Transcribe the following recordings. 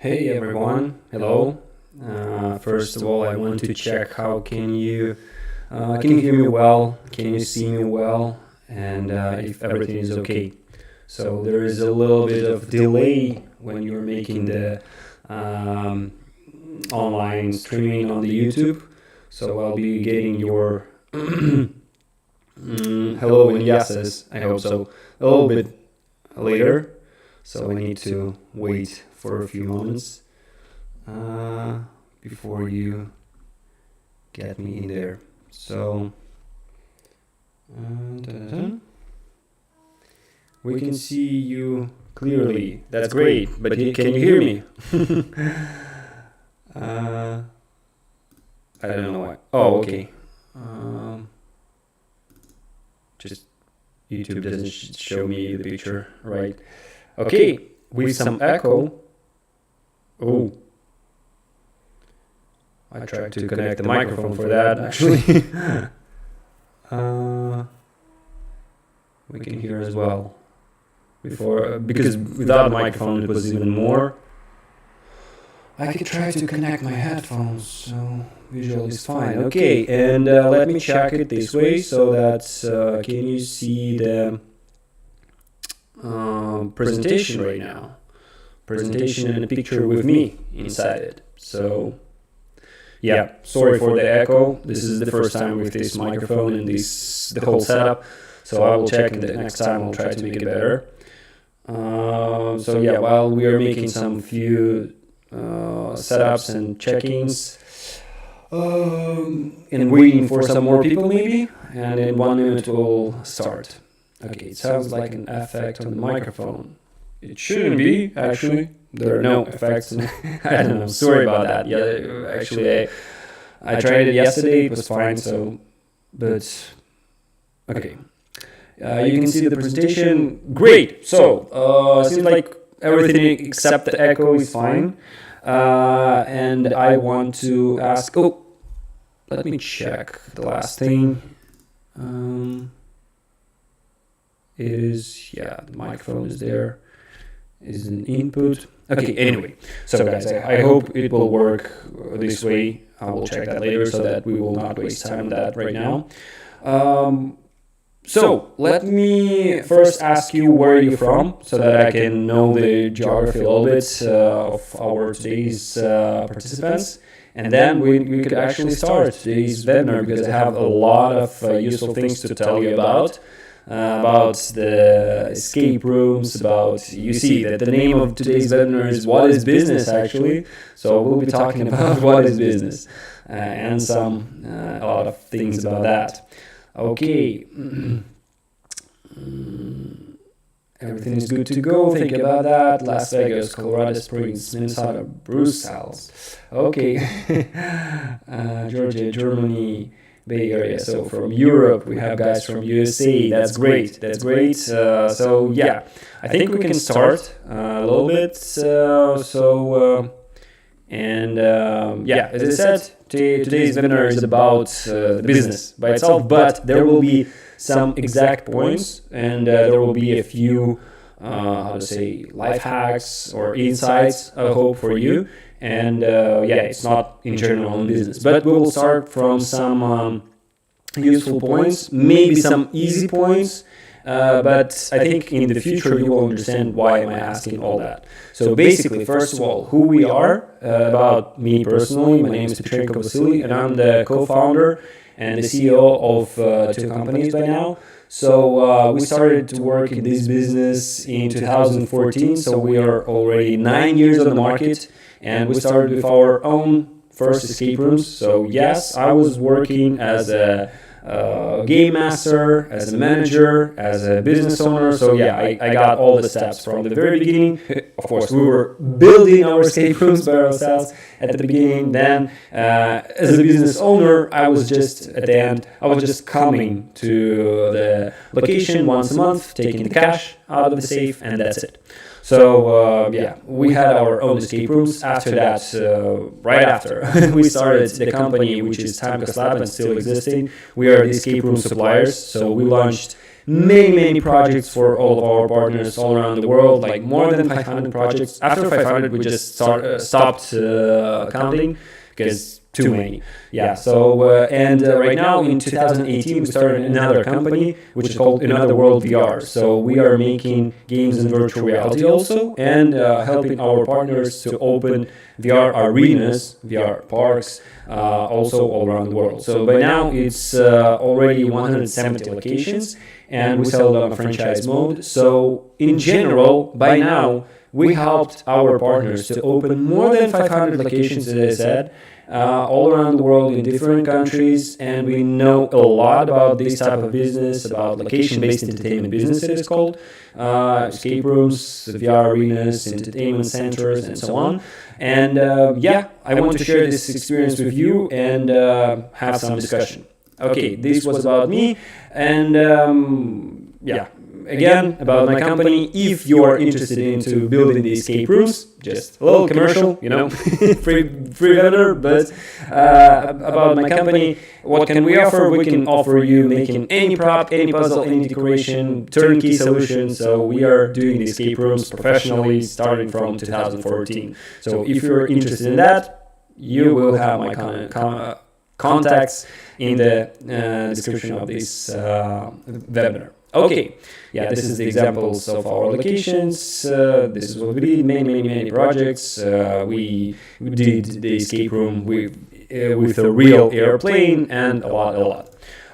Hey everyone, hello. First of all, I want to check how can you hear me well? Can you see me well? And if everything is okay. So there is a little bit of delay when you're making the um, online streaming on the YouTube. So I'll be getting your hello and yeses. I hope so. A little bit later. So I need to wait for a few moments before you get me in there. So dun-dun-dun. We can see you clearly. That's great. But can you hear me? I don't know why. Oh, okay. Just YouTube doesn't show me the picture, right? Okay, with some echo. Oh, I tried to connect the microphone for that actually. We can hear as well. Before, because without the microphone it was even more. I could try to connect my headphones, so visual is fine. Okay, and let me check it this way so that can you see the presentation right now? Presentation and a picture with me inside it. So yeah, sorry for the echo. This is the first time with this microphone and the whole setup. So I will check, and the next time I'll try to make it better. So yeah, while we are making some few setups and check-ins and waiting for some more people maybe, and in 1 minute we'll start. Okay, it sounds like an effect on the microphone. It shouldn't be, actually. There are no effects. I don't know. Sorry about that. Yeah, actually, I tried it yesterday. It was fine. So, but okay. You can see the presentation. Great. So, seems like everything except the echo is fine. And I want to ask. Oh, let me check the last thing. The microphone is there. Is an input. Okay, anyway. So guys, I hope it will work this way. I will check that later so that we will not waste time on that right now. So let me first ask you where you're from so that I can know the geography a little bit of our today's participants. And then we could actually start today's webinar because I have a lot of useful things to tell you about the escape rooms, you see that the name of today's webinar is What is Business, actually. So we'll be talking about what is business and a lot of things about that. Okay. Everything is good to go. Think about that. Las Vegas, Colorado Springs, Minnesota, Brussels. Okay. Georgia, Germany, Bay Area. So from Europe, we have guys from USA. That's great. So yeah, I think we can start a little bit. As I said, today's webinar is about the business by itself, but there will be some exact points, and there will be a few, life hacks or insights, I hope, for you. And it's not in general on business, but we will start from some useful points, maybe some easy points, but I think in the future you will understand why am I asking all that. So basically, first of all, who we are, about me personally, my name is Petrenko Vasily, and I'm the co-founder and the CEO of 2 companies by now. So we started to work in this business in 2014, so we are already 9 years on the market, and we started with our own first escape rooms. So yes, I was working as a game master, as a manager, as a business owner. So yeah, I got all the steps from the very beginning. Of course, we were building our escape rooms by ourselves at the beginning. Then, as a business owner, I was just at the end. I was just coming to the location once a month, taking the cash out of the safe, and that's it. So we had our own escape rooms. After that, right after, we started the company, which is Time Lab and still existing. We are the escape room suppliers. So we launched many projects for all of our partners all around the world, like more than 500 projects. After 500, we just stopped counting because too many. Yeah. So right now in 2018 we started another company which is called Another World VR. So we are making games in virtual reality also, and helping our partners to open VR arenas, VR parks, also all around the world. So by now it's already 170 locations, and we sell it on a franchise mode. So in general, by now we helped our partners to open more than 500 locations, as I said, all around the world in different countries, and we know a lot about this type of business, about location-based entertainment business it is called, escape rooms, VR arenas, entertainment centers, and so on. And I want to share this experience with you and have some discussion. Okay, this was about me, and again, about my company. If you are interested into building the escape rooms, just a little commercial, free webinar, but about my company, what can we offer? We can offer you making any prop, any puzzle, any decoration, turnkey solution. So we are doing the escape rooms professionally starting from 2014. So if you're interested in that, you will have my contacts in the description of this webinar. Okay, this is the examples of our locations. This is what we did, many projects. We did the escape room with a real airplane and a lot.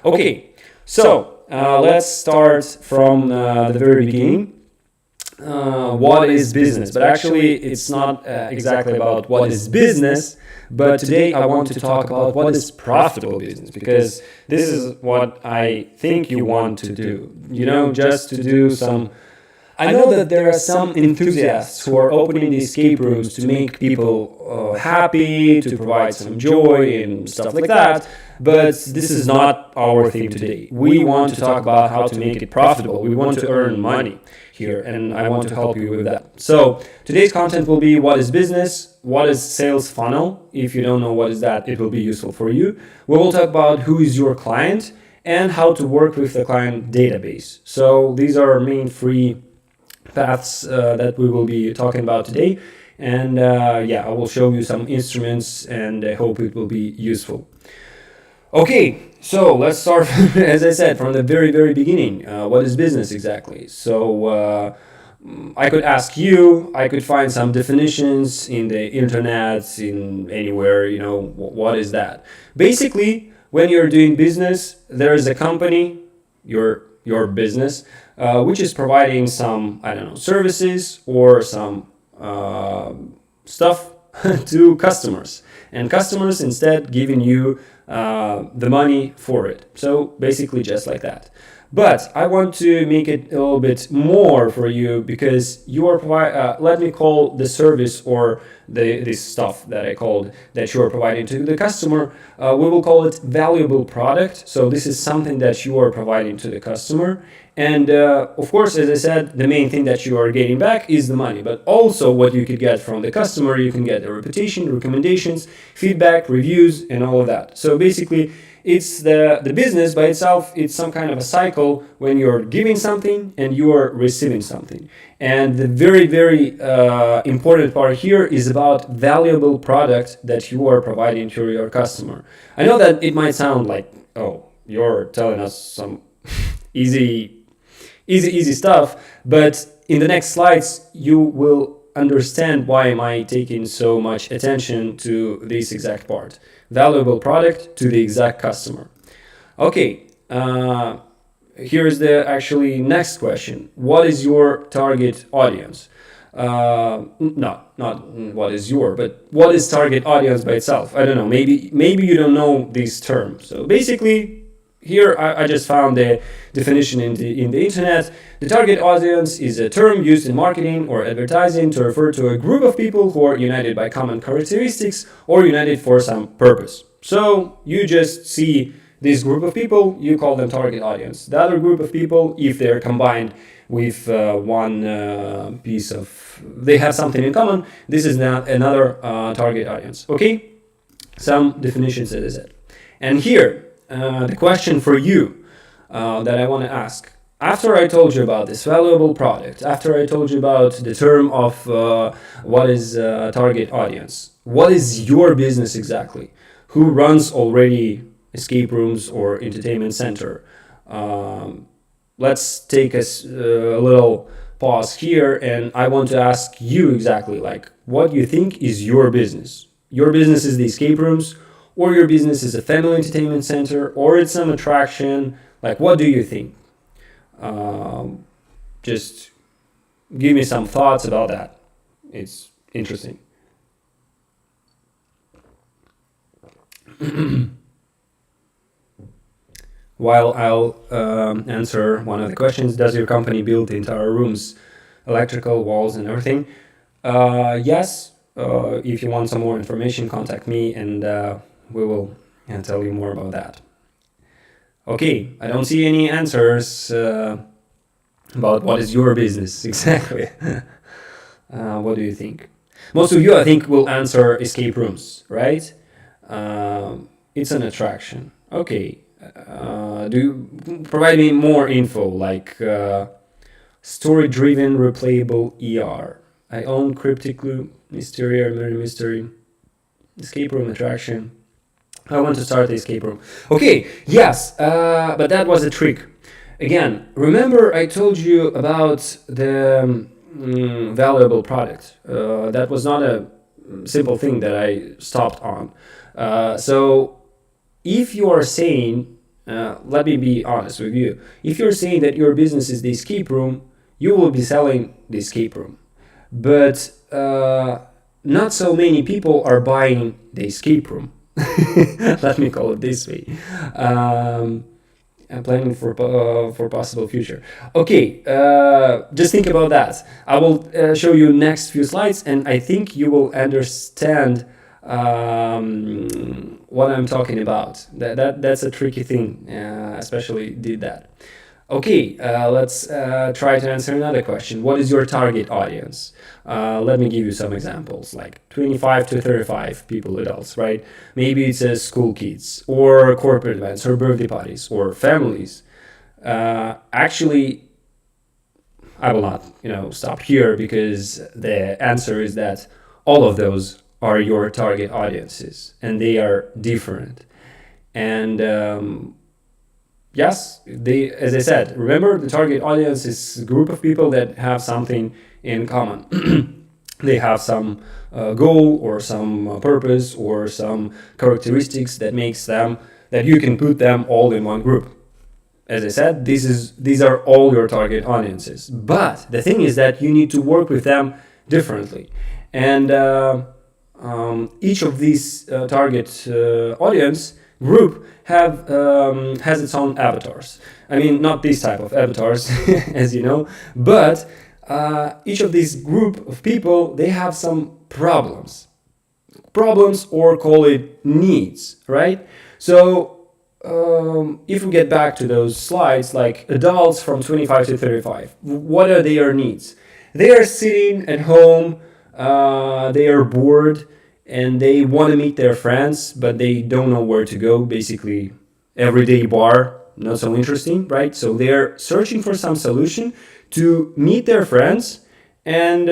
Okay, so let's start from the very beginning. What is business? But actually, it's not exactly about what is business, but today I want to talk about what is profitable business, because this is what I think you want to do, just to do some. I know that there are some enthusiasts who are opening the escape rooms to make people happy, to provide some joy and stuff like that, but this is not our theme today. We want to talk about how to make it profitable. We want to earn money here, and I want to help you with that. So today's content will be what is business, what is sales funnel. If you don't know what is that, it will be useful for you. We will talk about who is your client and how to work with the client database. So these are our main three paths that we will be talking about today, and I will show you some instruments, and I hope it will be useful. Okay, so let's start, as I said, from the very beginning. What is business exactly? So I could ask you, I could find some definitions in the internet, in anywhere, what is that? Basically, when you're doing business, there is a company, your business, which is providing some, services or some stuff to customers, and customers instead giving you the money for it. So basically just like that. But I want to make it a little bit more for you, because you are let me call the service or this stuff that I called that you are providing to the customer, we will call it valuable product. So this is something that you are providing to the customer, and of course, as I said, the main thing that you are getting back is the money, but also what you could get from the customer, you can get a reputation, recommendations, feedback, reviews, and all of that. So basically, it's the business by itself. It's some kind of a cycle when you're giving something and you are receiving something. And the very important part here is about valuable product that you are providing to your customer. I know that it might sound like, oh, you're telling us some easy stuff, but in the next slides you will understand why am I taking so much attention to this exact part. Valuable product to the exact customer. Okay, here is the actually next question. What is your target audience? Not what is your, but what is target audience by itself? I don't know, maybe you don't know these terms. So basically, here I just found the definition in the internet. The target audience is a term used in marketing or advertising to refer to a group of people who are united by common characteristics or united for some purpose. So you just see this group of people, you call them target audience. The other group of people, if they're combined with one piece of, they have something in common, this is now another target audience. Okay, some definitions as I said. And here, the question for you that I want to ask: after I told you about this valuable product, after I told you about the term of what is target audience, what is your business exactly? Who runs already escape rooms or entertainment center? Let's take a little pause here, and I want to ask you exactly like what you think is your business. Your business is the escape rooms, or your business is a family entertainment center, or it's some attraction. Like, what do you think? Just give me some thoughts about that. It's interesting. While I'll answer one of the questions, does your company build the entire rooms, electrical, walls, and everything? Yes. If you want some more information, contact me, and we will tell you more about that. Okay, I don't see any answers about what is your business exactly. What do you think? Most of you, I think, will answer escape rooms, right? It's an attraction. Okay. Do you provide me more info, like story-driven, replayable ER? I own Cryptic Clue, Mystery or Murder Mystery, escape room attraction. I want to start the escape room. Okay, yes, but that was a trick. Again, remember I told you about the valuable product. That was not a simple thing that I stopped on. So if you are saying, let me be honest with you, if you're saying that your business is the escape room, you will be selling the escape room. But not so many people are buying the escape room. Let me call it this way. I'm planning for possible future. Okay, just think about that. I will show you next few slides, and I think you will understand what I'm talking about. That's a tricky thing, especially did that. Okay, let's try to answer another question. What is your target audience? Let me give you some examples, like 25 to 35 people, adults, right? Maybe it's school kids, or corporate events, or birthday parties, or families. Actually, I will not, stop here, because the answer is that all of those are your target audiences, and they are different. And yes, as I said, remember the target audience is a group of people that have something in common. They have some goal or some purpose or some characteristics that makes them, that you can put them all in one group. As I said, these are all your target audiences. But the thing is that you need to work with them differently. And each of these target audience group has its own avatars. I mean, not these type of avatars, as you know, but each of these group of people, they have some problems, or call it needs, right? So if we get back to those slides, like adults from 25 to 35, what are their needs? They are sitting at home, they are bored, and they want to meet their friends, but they don't know where to go. Basically, everyday bar, not so interesting, right? So they're searching for some solution to meet their friends and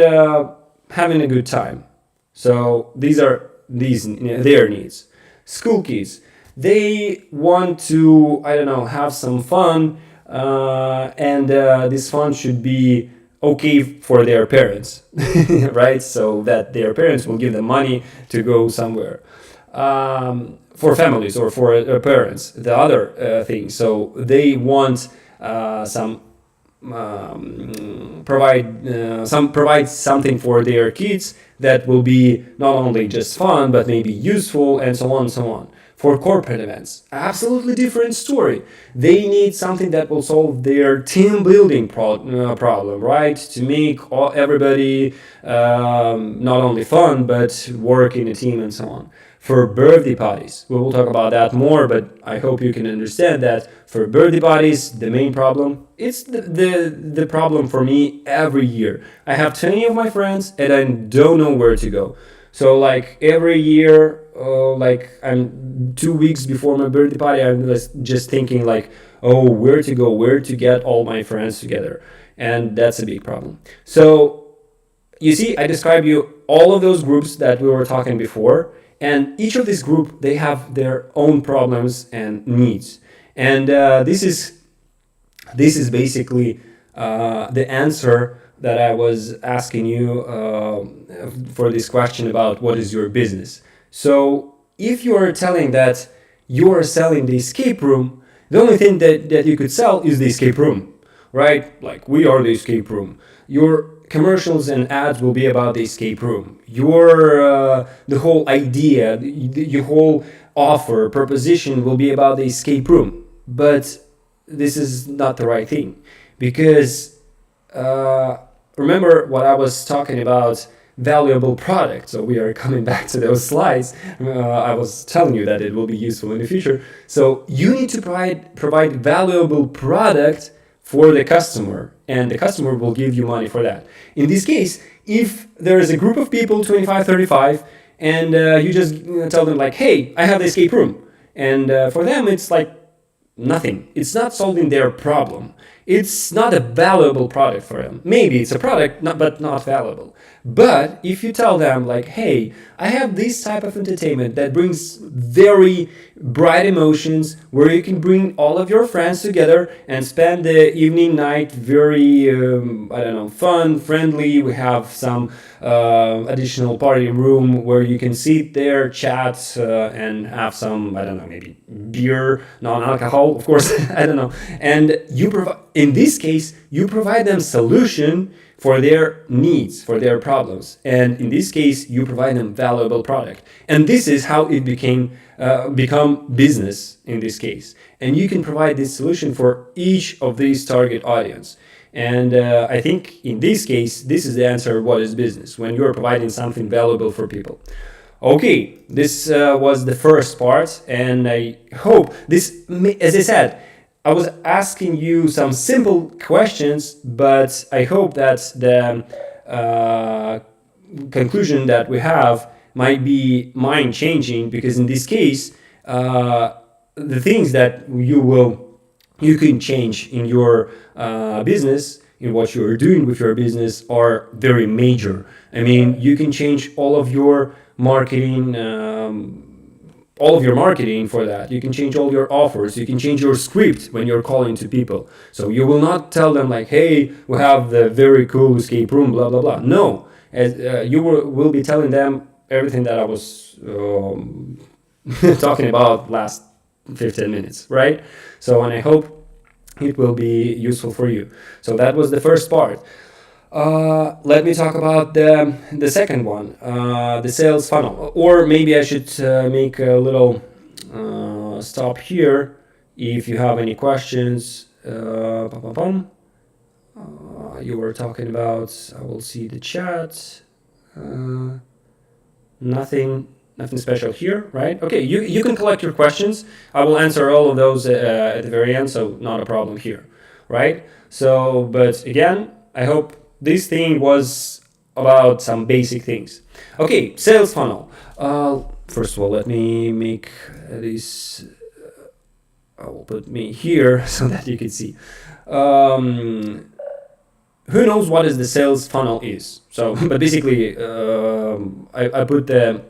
having a good time. So these are their needs. School kids, they want to, have some fun, and this fun should be okay for their parents, right? So that their parents will give them money to go somewhere. For families or for parents, the other thing. So they want provide something for their kids that will be not only just fun but maybe useful, and so on and so on. For corporate events, absolutely different story. They need something that will solve their team building problem, right? To make everybody not only fun, but work in a team and so on. For birthday parties, we will talk about that more, but I hope you can understand that for birthday parties, the main problem, it's the problem for me every year. I have 20 of my friends and I don't know where to go. So like every year, like I'm 2 weeks before my birthday party, I'm just thinking like, oh, where to go, where to get all my friends together, and that's a big problem. So you see, I described you all of those groups that we were talking before, and each of these group they have their own problems and needs, and this is basically the answer that I was asking you for this question about what is your business. So if you are telling that you are selling the escape room, the only thing that you could sell is the escape room, right? Like we are the escape room. Your commercials and ads will be about the escape room. Your the whole idea, the whole offer proposition will be about the escape room. But this is not the right thing, because uh, remember what I was talking about, valuable product. So we are coming back to those slides. I was telling you that it will be useful in the future. So you need to provide valuable product for the customer, and the customer will give you money for that. In this case, if there is a group of people, 25, 35, and you just tell them like, hey, I have the escape room, and for them it's like nothing. It's not solving their problem. It's not a valuable product for them. Maybe it's a product, but not valuable. But if you tell them like, hey, I have this type of entertainment that brings very bright emotions, where you can bring all of your friends together and spend the evening, night very, I don't know, fun, friendly. We have some additional party room where you can sit there, chat, and have some, I don't know, maybe beer, non-alcohol, of course, I don't know. And you provide, in this case, you provide them solution for their needs, for their problems. And in this case, you provide them valuable product. And this is how it become business in this case. And you can provide this solution for each of these target audience. And I think in this case, this is the answer, what is business, when you're providing something valuable for people. Okay, this was the first part, and I hope this, as I said, I was asking you some simple questions, but I hope that the conclusion that we have might be mind changing, because in this case, the things that you can change in your business, in what you're doing with your business, are very major. I mean, you can change all of your marketing. All of your marketing for that. You can change all your offers. You can change your script when you're calling to people. So you will not tell them like, hey, we have the very cool escape room, blah, blah, blah. No, as, you will be telling them everything that I was talking about last 15 minutes, right? So, and I hope it will be useful for you. So that was the first part. Let me talk about the second one, the sales funnel. Or maybe I should make a little stop here. If you have any questions, you were talking about, I will see the chat. Nothing special here, right? Okay, you can collect your questions. I will answer all of those at the very end, so not a problem here, right? So, but again, I hope this thing was about some basic things. Okay, sales funnel. First of all, let me make this. I will put me here so that you can see. Who knows what is the sales funnel is? So, but basically, I put the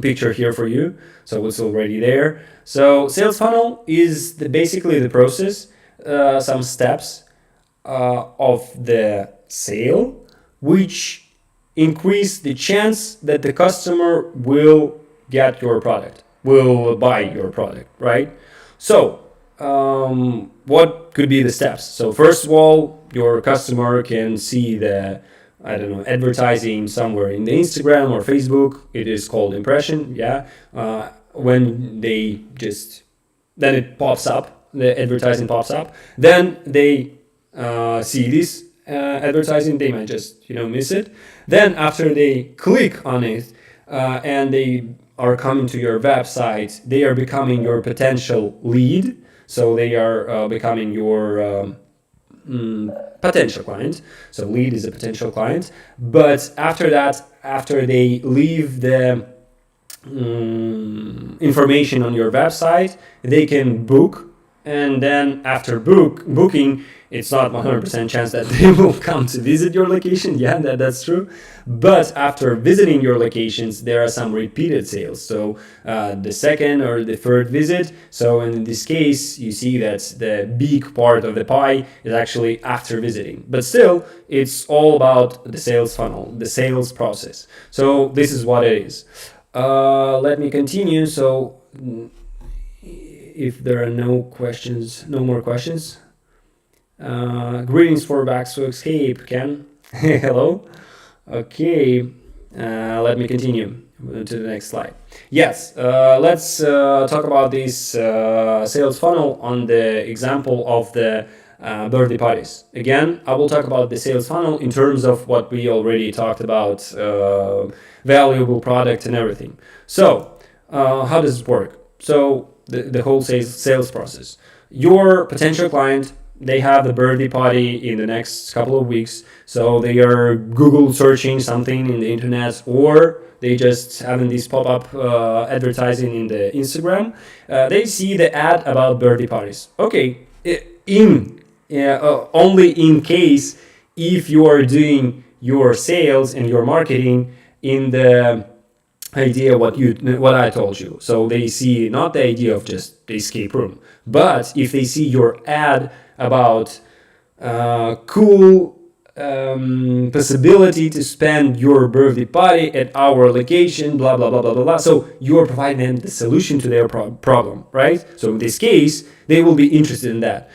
picture here for you, so it's already there. So, sales funnel is basically the process, some steps of the sale, which increase the chance that the customer will get your product, will buy your product, right? So what could be the steps? So first of all, your customer can see the, I don't know, advertising somewhere in the Instagram or Facebook. It is called impression, yeah. When they just, then it pops up, the advertising pops up, then they see this advertising, they might just miss it. Then after they click on it and they are coming to your website, they are becoming your potential lead. So they are becoming your potential client. So lead is a potential client. But after that, after they leave the information on your website, they can book, and then after booking, it's not 100% chance that they will come to visit your location. Yeah, that's true. But after visiting your locations, there are some repeated sales. So the second or the third visit. So in this case, you see that the big part of the pie is actually after visiting. But still, it's all about the sales funnel, the sales process. So this is what it is. Let me continue. So if there are no more questions. Greetings for Back to Escape, Ken. Hello. Okay, let me continue to the next slide. Yes, let's talk about this sales funnel on the example of the birthday parties. Again, I will talk about the sales funnel in terms of what we already talked about, valuable product and everything. So, how does it work? So, the whole sales process. Your potential client, they have the birthday party in the next couple of weeks, so they are Google searching something in the internet, or they just having this pop-up advertising in the Instagram. They see the ad about birthday parties. Okay, only in case if you are doing your sales and your marketing in the idea what I told you. So they see not the idea of just the escape room, but if they see your ad about cool possibility to spend your birthday party at our location, blah blah blah blah blah. So you're providing them the solution to their problem, right? So in this case, they will be interested in that.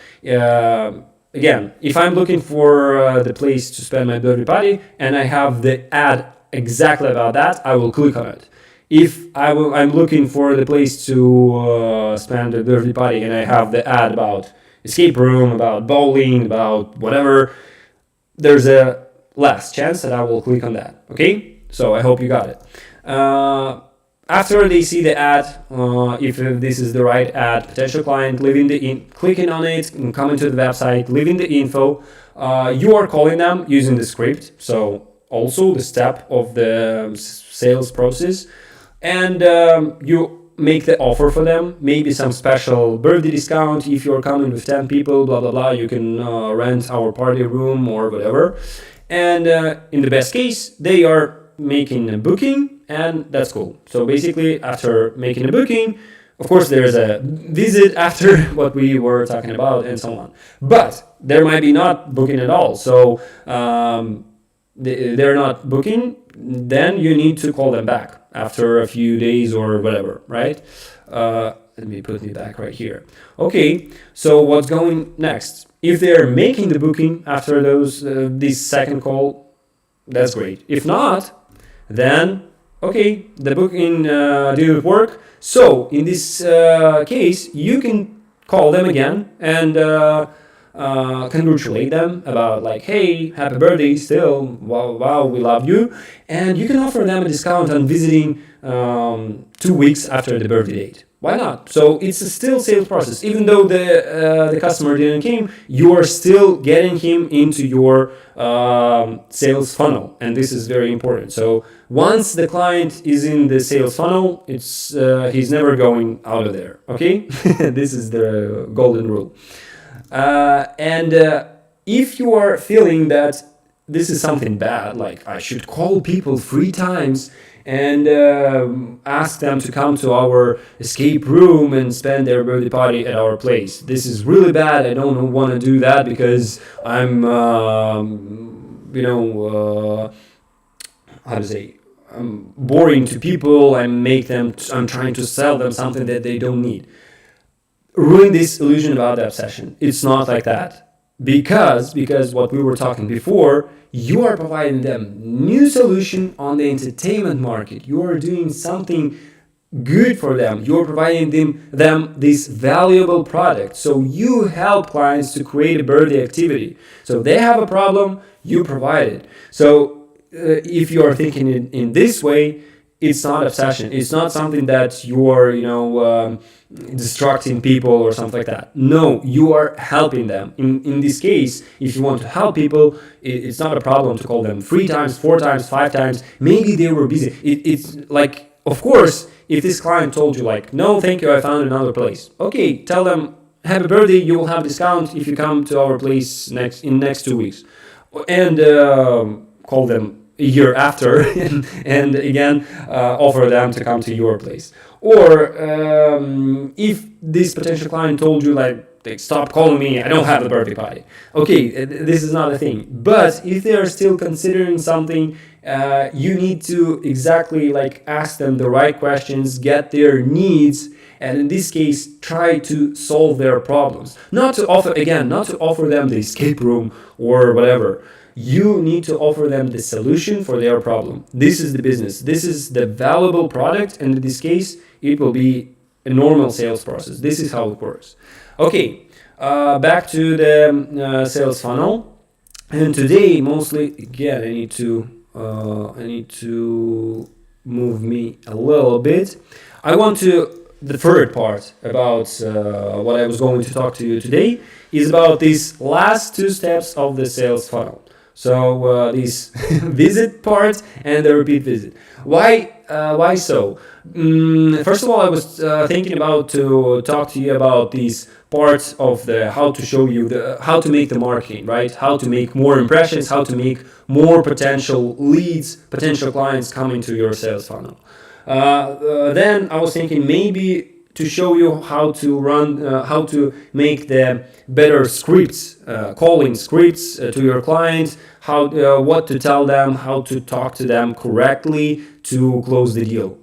Again, if I'm looking for the place to spend my birthday party and I have the ad exactly about that, I will click on it. If I'm looking for the place to spend a birthday party and I have the ad about escape room, about bowling, about whatever, there's a less chance that I will click on that. Okay, so I hope you got it. After they see the ad, if this is the right ad, potential client, clicking on it and coming to the website, leaving the info, you are calling them using the script. So also the step of the sales process, and you make the offer for them, maybe some special birthday discount if you're coming with 10 people, blah blah blah, you can rent our party room or whatever. And in the best case, they are making a booking, and that's cool. So basically, after making a booking, of course there's a visit after what we were talking about and so on, but there might be not booking at all. So they're not booking, then you need to call them back after a few days or whatever, right? Let me put me back right here. Okay, so what's going next? If they're making the booking after this second call, that's great. If not, then okay, the booking didn't work. So in this case, you can call them again and congratulate them about like, hey, happy birthday still, wow, we love you. And you can offer them a discount on visiting 2 weeks after the birthday date. Why not? So it's a still sales process. Even though the customer didn't came, you are still getting him into your sales funnel, and this is very important. So once the client is in the sales funnel, it's he's never going out of there. Okay, this is the golden rule. And if you are feeling that this is something bad, like I should call people 3 times and ask them to come to our escape room and spend their birthday party at our place. This is really bad. I don't want to do that because I'm, I'm boring to people. I'm trying to sell them something that they don't need. Ruin this illusion about the obsession. It's not like that. Because what we were talking before, you are providing them new solution on the entertainment market. You are doing something good for them. You are providing them this valuable product. So you help clients to create a birthday activity. So they have a problem, you provide it. So if you are thinking in this way, it's not obsession. It's not something that you're, distracting people or something like that. No, you are helping them. In this case, if you want to help people, it's not a problem to call them 3 times, 4 times, 5 times. Maybe they were busy. It's like, of course, if this client told you like, no, thank you, I found another place. Okay, tell them, happy birthday, you will have a discount if you come to our place next 2 weeks. And call them a year after and again offer them to come to your place. Or if this potential client told you like, stop calling me, I don't have a birthday party. Okay, this is not a thing. But if they are still considering something, you need to exactly like ask them the right questions, get their needs, and in this case, try to solve their problems. Not to offer them the escape room or whatever. You need to offer them the solution for their problem. This is the business. This is the valuable product, and in this case, it will be a normal sales process. This is how it works. Okay, back to the sales funnel. And today, mostly, again, I need to move me a little bit. The third part about what I was going to talk to you today is about these last 2 steps of the sales funnel. So this visit part and the repeat visit. Why so? First of all, I was thinking about to talk to you about these parts of the how to show you how to make the marketing, right? How to make more impressions, how to make more potential leads, potential clients coming to your sales funnel. Then I was thinking maybe to show you how to make the better scripts, calling scripts to your clients, what to tell them, how to talk to them correctly to close the deal.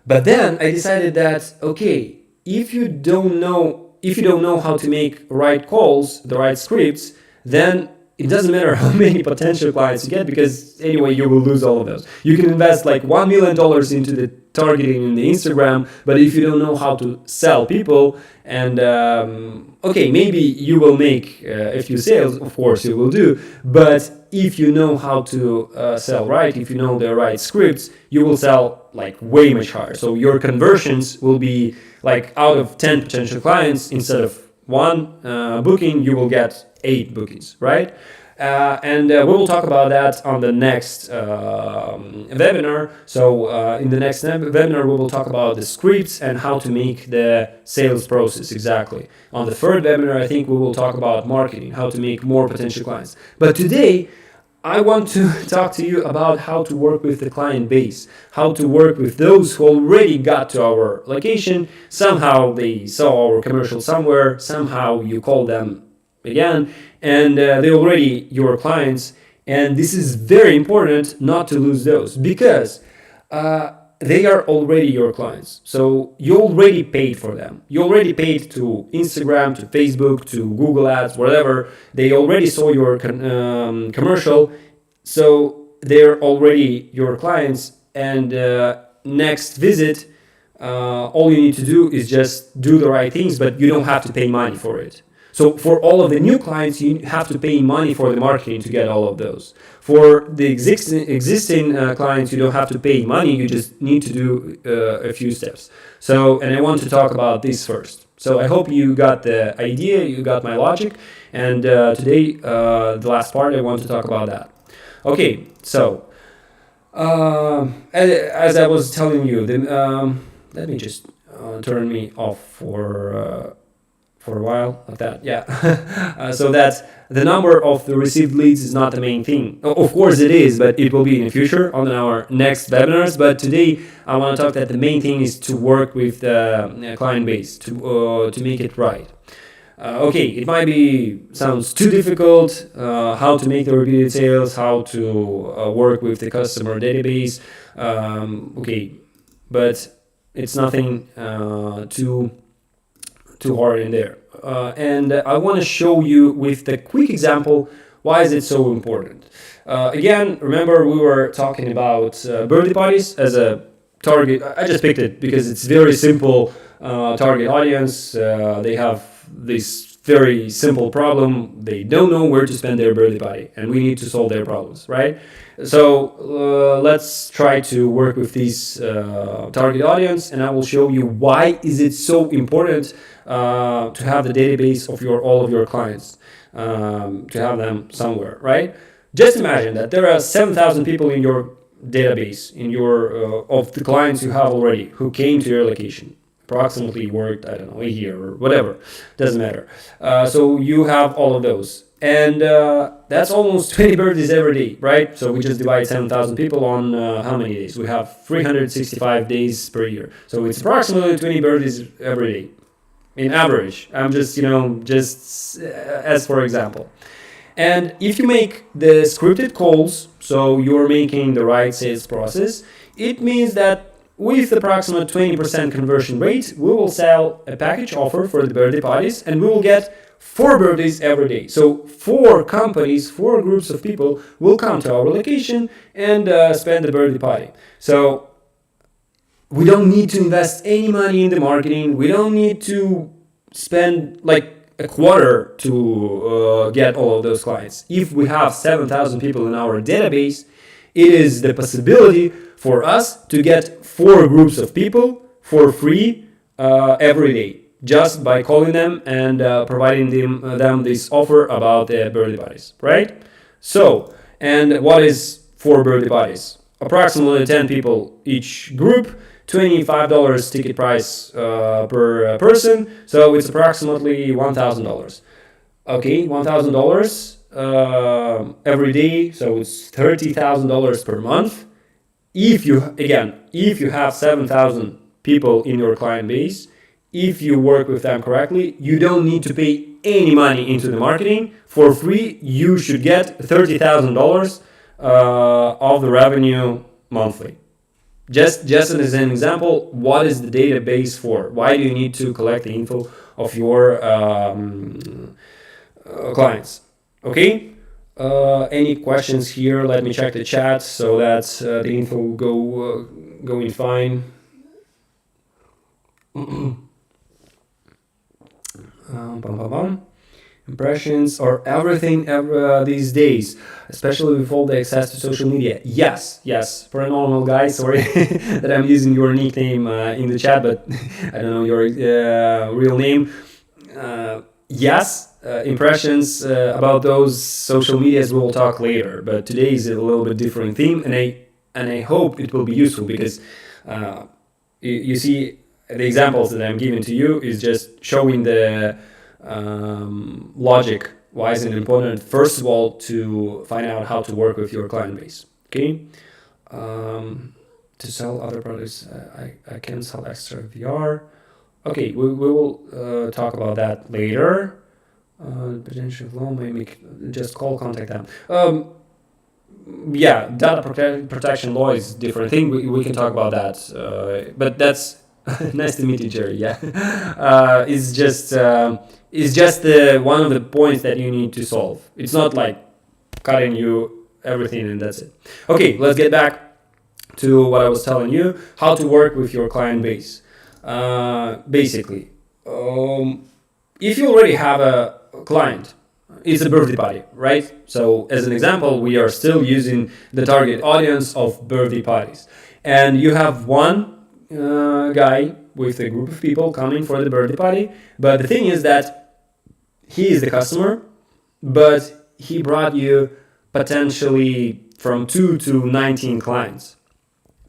But then I decided that, okay, if you don't know how to make right calls, the right scripts, then it doesn't matter how many potential clients you get, because anyway, you will lose all of those. You can invest like $1 million into the targeting in the Instagram, but if you don't know how to sell people, and okay, maybe you will make a few sales, of course you will do, but if you know how to sell right, if you know the right scripts, you will sell like way much higher. So your conversions will be like out of 10 potential clients, instead of 1 booking, you will get 8 bookings, right? And we will talk about that on the next webinar. So in the next webinar, we will talk about the scripts and how to make the sales process exactly. On the third webinar, I think we will talk about marketing, how to make more potential clients. But today, I want to talk to you about how to work with the client base, how to work with those who already got to our location. Somehow they saw our commercial somewhere, somehow you call them again, and they're already your clients. And this is very important not to lose those, because they are already your clients. So you already paid for them. You already paid to Instagram, to Facebook, to Google Ads, whatever. They already saw your commercial. So they're already your clients. And next visit, all you need to do is just do the right things, but you don't have to pay money for it. So for all of the new clients, you have to pay money for the marketing to get all of those. For the existing clients, you don't have to pay money. You just need to do a few steps. So, and I want to talk about this first. So I hope you got the idea, you got my logic. And today, the last part, I want to talk about that. Okay, so as I was telling you, let me just turn me off for a while like that. Yeah. So that the number of the received leads is not the main thing. Of course it is, but it will be in the future on our next webinars. But today I want to talk that the main thing is to work with the client base to make it right. Okay, it might be sounds too difficult, how to make the repeated sales, how to work with the customer database. Okay, but it's nothing too hard in there. And I want to show you with the quick example why is it so important. Again, remember we were talking about birthday parties as a target. I just picked it because it's very simple target audience. They have these very simple problem. They don't know where to spend their birthday party, and we need to solve their problems, right? So let's try to work with this target audience, and I will show you why is it so important to have the database of all of your clients, to have them somewhere, right? Just imagine that there are 7,000 people in your database, in your of the clients you have already who came to your location, approximately worked, I don't know, a year or whatever, doesn't matter. So you have all of those, and that's almost 20 birthdays every day, right? So we just divide 7,000 people on how many days? We have 365 days per year, so it's approximately 20 birthdays every day in average. I'm just just as for example. And if you make the scripted calls, so you're making the right sales process, it means that with approximate 20% conversion rate, we will sell a package offer for the birthday parties, and we will get 4 birthdays every day. So 4 companies, 4 groups of people will come to our location and spend the birthday party. So we don't need to invest any money in the marketing. We don't need to spend like a quarter to get all of those clients. If we have 7,000 people in our database, it is the possibility for us to get 4 groups of people for free every day, just by calling them and providing them this offer about their birthday parties, right? So, and what is 4 birthday parties? Approximately 10 people each group, $25 ticket price per person, so it's approximately $1,000. Okay, $1,000 every day, so it's $30,000 per month. If you have 7,000 people in your client base, if you work with them correctly, you don't need to pay any money into the marketing. For free, you should get $30,000 of the revenue monthly. Just as an example, what is the database for? Why do you need to collect the info of your clients? Okay. Any questions here? Let me check the chat so that the info will going fine. Impressions are everything these days, especially with all the access to social media. Yes, for a normal guy, sorry that I'm using your nickname in the chat, but I don't know your real name. Yes, impressions about those social medias we'll talk later, but today is a little bit different theme, and I hope it will be useful, because you see the examples that I'm giving to you is just showing the logic. Why is it important? First of all, to find out how to work with your client base. Okay, to sell other products, I can sell extra VR. Okay, we will talk about that later. Potential loan, maybe just contact them. Yeah, data protection law is a different thing. We can talk about that. But that's nice to meet you, Jerry. Yeah, it's just one of the points that you need to solve. It's not like cutting you everything and that's it. Okay, let's get back to what I was telling you, how to work with your client base. Basically, if you already have a client, it's a birthday party, right? So as an example, we are still using the target audience of birthday parties, and you have one guy with a group of people coming for the birthday party, but the thing is that he is the customer, but he brought you potentially from 2 to 19 clients,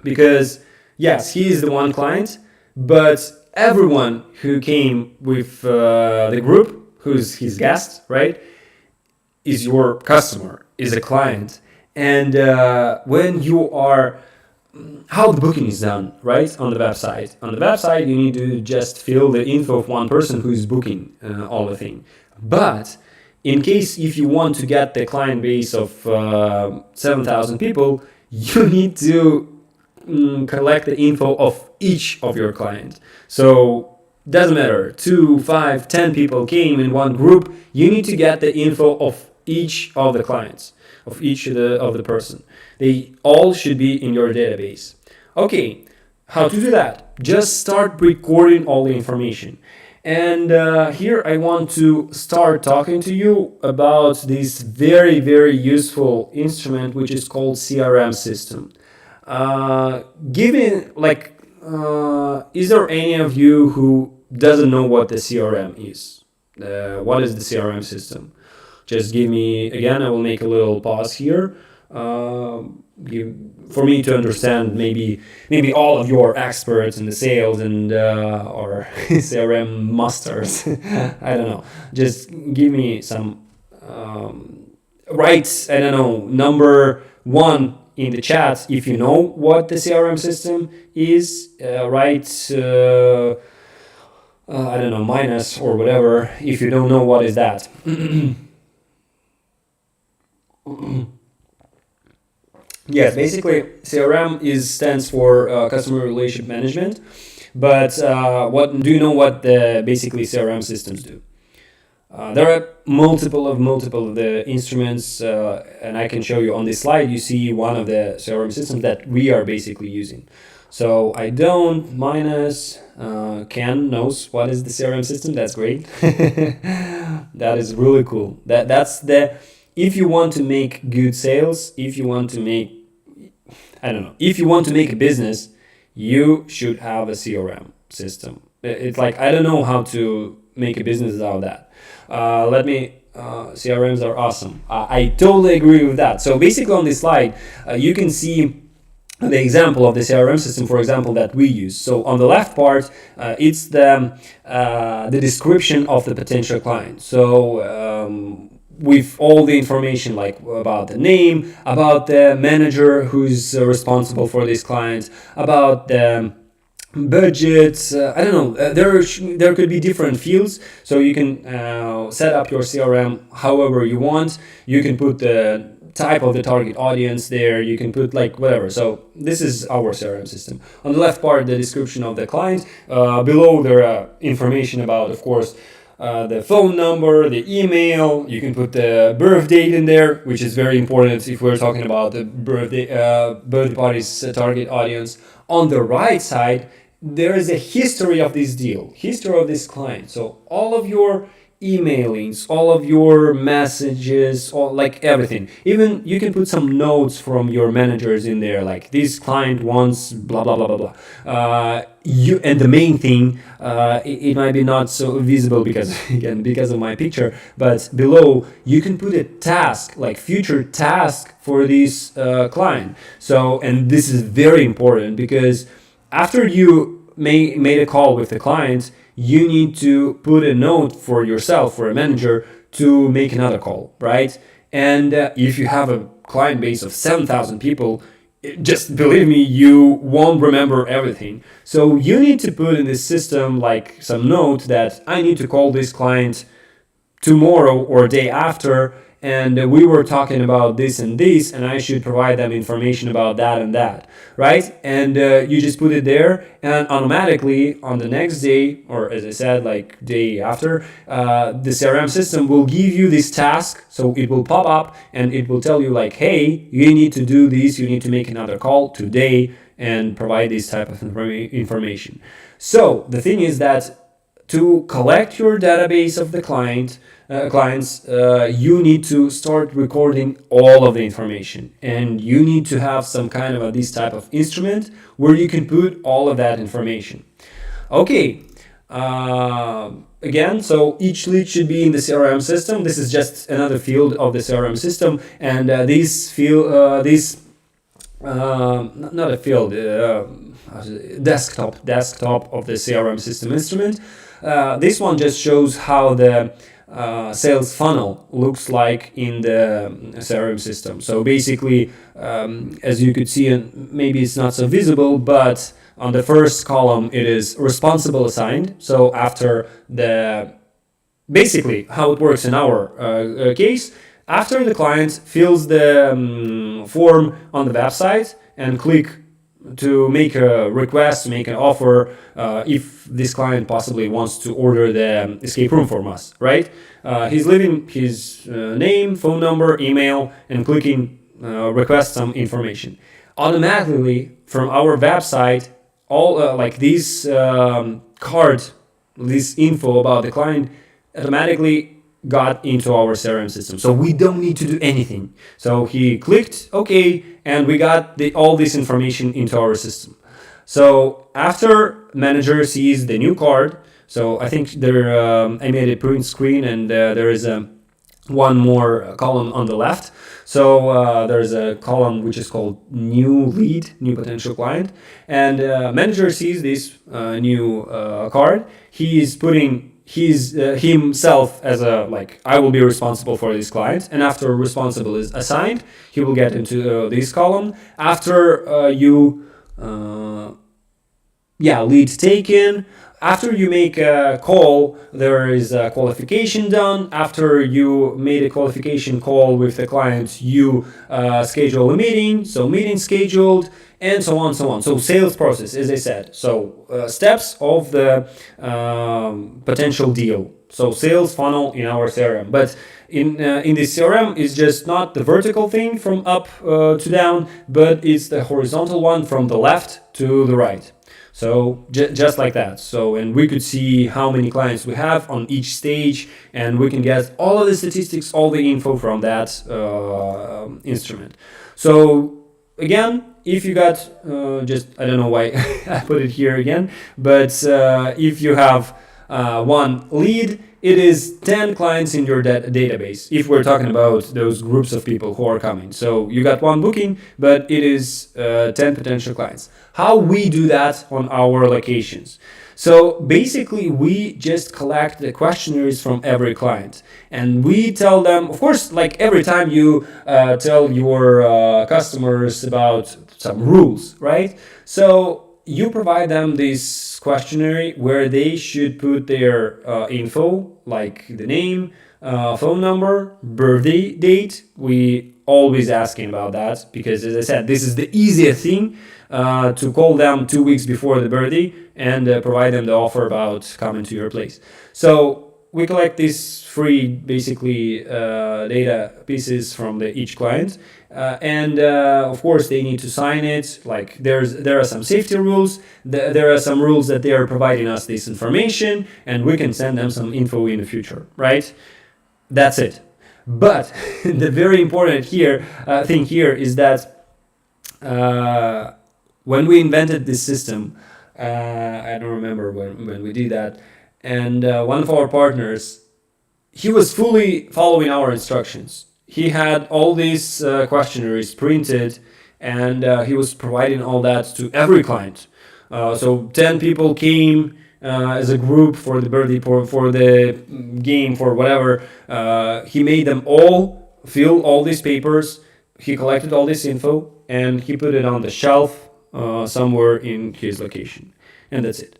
because yes, he is the one client, but everyone who came with the group, who's his guest, right, is your customer, is a client. And when you are, how the booking is done, right, on the website. On the website, you need to just fill the info of one person who is booking all the thing. But in case if you want to get the client base of 7,000 people, you need to collect the info of each of your clients. So doesn't matter, 2, 5, 10 people came in one group, you need to get the info of each of the clients, of each of the person. They all should be in your database. Okay, how to do that? Just start recording all the information. And here I want to start talking to you about this very, very useful instrument, which is called CRM system. Given, like, is there any of you who doesn't know what the CRM is? What is the CRM system? Just give me, again, I will make a little pause here. For me to understand, maybe all of your experts in the sales and or CRM masters. I don't know. Just give me some write, I don't know, number one in the chat if you know what the CRM system is. Write I don't know, minus or whatever if you don't know what is that. Yes, basically CRM stands for customer relationship management. But what do you know what the basically CRM systems do? There are multiple of the instruments, and I can show you on this slide. You see one of the CRM systems that we are basically using. So I don't minus Ken knows what is the CRM system. That's great. That is really cool. That's the, if you want to make good sales, if you want to make, I don't know, if you want to make a business, you should have a CRM system. It's like, I don't know how to make a business out of that. CRMs are awesome. I totally agree with that. So basically on this slide, you can see the example of the CRM system, for example, that we use. So on the left part, it's the description of the potential client. So with all the information, like about the name, about the manager who's responsible for this client, about the budget, I don't know, there could be different fields, so you can set up your CRM however you want. You can put the type of the target audience there, you can put like whatever. So this is our CRM system. On the left part, the description of the client. Below there are information about, of course, the phone number, the email. You can put the birth date in there, which is very important if we're talking about the birthday party's target audience. On the right side, there is a history of this deal, history of this client. So all of your emailings, all of your messages, all, like everything. Even you can put some notes from your managers in there, like this client wants blah blah blah blah blah. And the main thing, it might be not so visible because again because of my picture, but below you can put a task, like future task for this client. So, and this is very important because after you made a call with the client, you need to put a note for yourself, for a manager, to make another call, right? And if you have a client base of 7,000 people, just believe me, you won't remember everything. So you need to put in this system like some note that I need to call this client tomorrow or day after, and we were talking about this and this, and I should provide them information about that and that, right? And you just put it there, and automatically on the next day, or as I said, like day after, the CRM system will give you this task. So it will pop up and it will tell you like, hey, you need to do this, you need to make another call today and provide this type of information. So the thing is that to collect your database of the clients, you need to start recording all of the information, and you need to have some kind of this type of instrument where you can put all of that information. Okay. Again, so each lead should be in the CRM system. This is just another field of the CRM system, and this field, not a field, desktop of the CRM system instrument. This one just shows how the sales funnel looks like in the CRM system. So basically, as you could see, and maybe it's not so visible, but on the first column it is responsible assigned. So after the, basically how it works in our case, after the client fills the form on the website and click to make a request, to make an offer, if this client possibly wants to order the escape room from us, right? He's leaving his name, phone number, email, and clicking request some information. Automatically from our website, all like these card this info about the client automatically got into our CRM system. So we don't need to do anything. So he clicked OK, and we got all this information into our system. So after manager sees the new card, so I think there I made a print screen, and there is one more column on the left. So there's a column which is called new lead, new potential client, and manager sees this new card. He is putting himself as a, like, I will be responsible for this client, and after responsible is assigned, he will get into this column. After lead taken. After you make a call, there is a qualification done. After you made a qualification call with the client, you schedule a meeting, so meeting scheduled, and so on, so on. So sales process, as I said. So steps of the potential deal. So sales funnel in our CRM. But in this CRM, it's just not the vertical thing from up to down, but it's the horizontal one from the left to the right. So just like that. So, and we could see how many clients we have on each stage, and we can get all of the statistics, all the info from that instrument. So again, if you got I don't know why I put it here again, but if you have one lead, it is 10 clients in your database, if we're talking about those groups of people who are coming. So you got one booking, but it is 10 potential clients. How we do that on our locations? So basically, we just collect the questionnaires from every client, and we tell them, of course, like every time you tell your customers about some rules, right? So you provide them this questionnaire where they should put their info, like the name, phone number, birthday date. We always asking about that because, as I said, this is the easiest thing to call them 2 weeks before the birthday and provide them the offer about coming to your place. So we collect these free, basically, data pieces from each client, and of course they need to sign it. Like there are some safety rules. There are some rules that they are providing us this information, and we can send them some info in the future, right? That's it. But the very important thing here is that when we invented this system, I don't remember when we did that, and one of our partners, he was fully following our instructions. He had all these questionnaires printed, and he was providing all that to every client. So 10 people came as a group for the birthday, for the game, for whatever. He made them all fill all these papers. He collected all this info, and he put it on the shelf somewhere in his location. And that's it.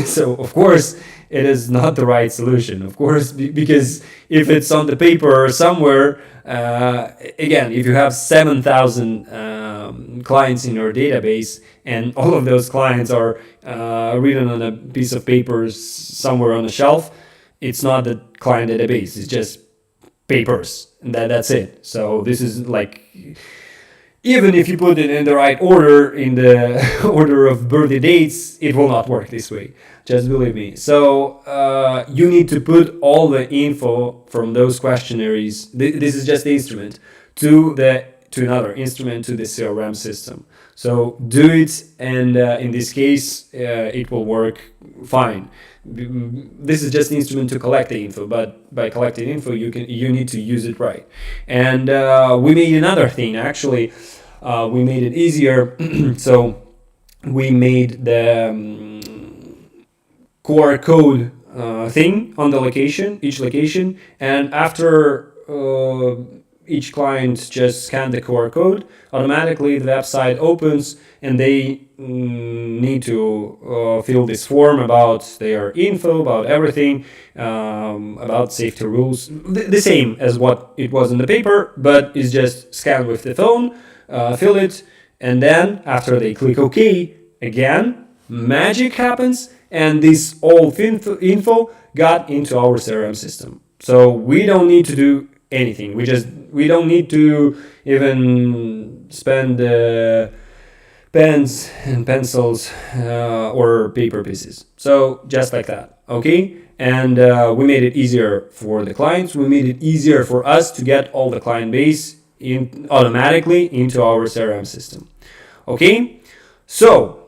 So, of course, it is not the right solution, of course, because if it's on the paper or somewhere, again, if you have 7,000 clients in your database, and all of those clients are written on a piece of paper somewhere on a shelf, it's not the client database, it's just papers, and that's it. So this is like, even if you put it in the right order, in the order of birthday dates, it will not work this way. Just believe me. So you need to put all the info from those questionnaires. This is just the instrument to another instrument, to the CRM system. So do it, and in this case, it will work fine. This is just an instrument to collect the info, but by collecting info, you need to use it right. And we made another thing. Actually, we made it easier. So we made the QR code thing on the location, each location, and after each client just scan the QR code, automatically the website opens, and they need to fill this form about their info, about everything, about safety rules, the same as what it was in the paper, but it's just scanned with the phone, fill it, and then after they click OK, again, magic happens, and this old info got into our CRM system. So we don't need to do anything. We don't need to even spend pens and pencils or paper pieces. So just like that, okay? And we made it easier for the clients. We made it easier for us to get all the client base in automatically into our CRM system. Okay, so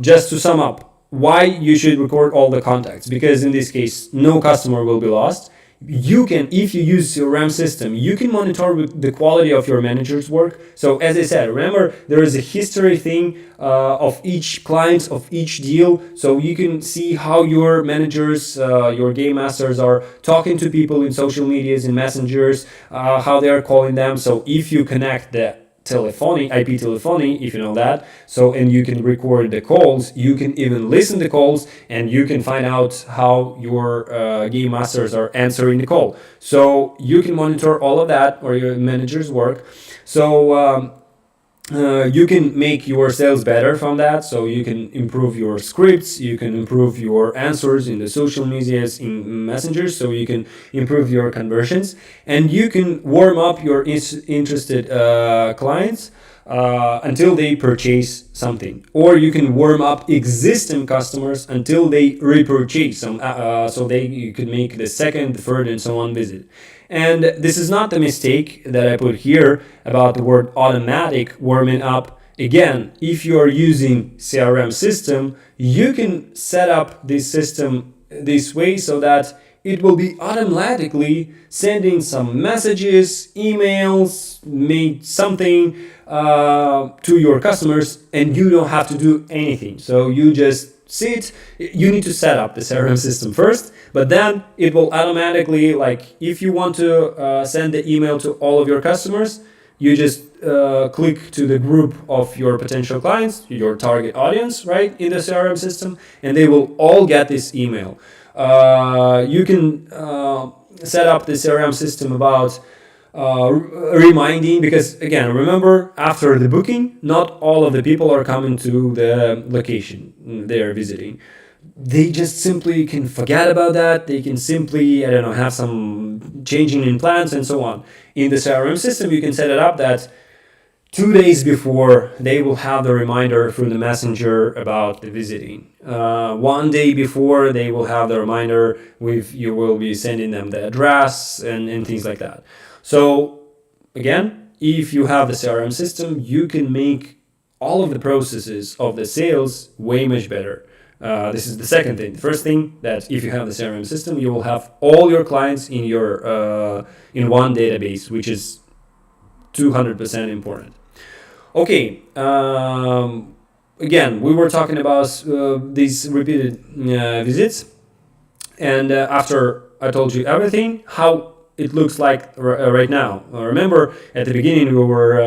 just to sum up, why you should record all the contacts, because in this case no customer will be lost. You can, if you use CRM system, you can monitor the quality of your manager's work. So as I said, remember, there is a history thing of each client, of each deal, so you can see how your managers, your game masters are talking to people in social medias, in messengers, how they are calling them. So if you connect the telephony, IP telephony, if you know that. So, and you can record the calls, you can even listen to calls, and you can find out how your game masters are answering the call. So you can monitor all of that, or your manager's work. So you can make your sales better from that. So you can improve your scripts, you can improve your answers in the social medias, in messengers, so you can improve your conversions, and you can warm up your interested clients until they purchase something, or you can warm up existing customers until they repurchase some, so you could make the second, the third, and so on visit. And this is not the mistake that I put here about the word automatic warming up. Again, if you are using CRM system, you can set up this system this way so that it will be automatically sending some messages, emails, make something to your customers, and you don't have to do anything. So you just sit. You need to set up the CRM system first, but then it will automatically, like if you want to send the email to all of your customers, you just click to the group of your potential clients, your target audience, right, in the CRM system, and they will all get this email. You can set up the CRM system about reminding, because again, remember, after the booking, not all of the people are coming to the location they are visiting. They just simply can forget about that. They can simply, I don't know, have some changing in plans and so on. In the CRM system, you can set it up that 2 days before they will have the reminder through the messenger about the visiting. 1 day before they will have the reminder with, you will be sending them the address and things like that. So again, if you have the CRM system, you can make all of the processes of the sales way much better. This is the second thing. The first thing, that if you have the CRM system, you will have all your clients in your in one database, which is 200% important. Okay. Again, we were talking about these repeated visits, and after I told you everything, how it looks like right now. Remember, at the beginning we were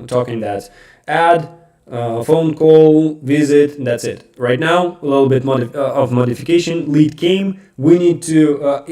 talking that ad, phone call, visit, that's it. Right now, a little bit of modification. Lead came. We need to,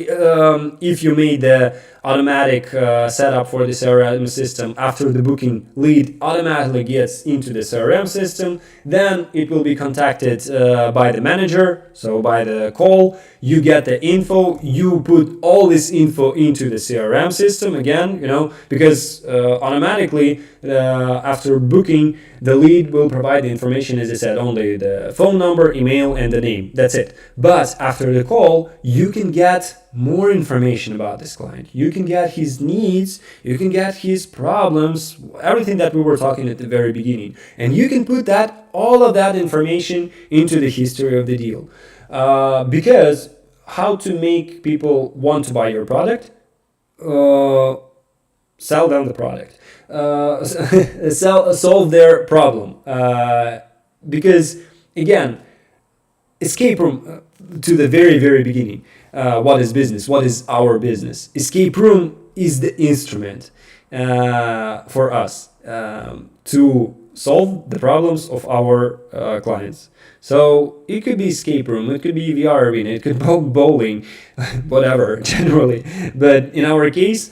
if you made the automatic setup for the CRM system after the booking, lead automatically gets into the CRM system. Then it will be contacted by the manager, so by the call. You get the info. You put all this info into the CRM system again, because automatically after booking, the lead will provide the information, as I said, only the phone number, email, and the name. That's it. But after the call, you can get more information about this client. You can get his needs, you can get his problems, everything that we were talking at the very beginning. And you can put all of that information into the history of the deal. Because how to make people want to buy your product? Sell them the product. Solve their problem. Because again, escape room to the very, very beginning. What is business? What is our business? Escape room is the instrument for us to solve the problems of our clients. So it could be escape room, it could be VR arena, it could be bowling, whatever, generally. But in our case,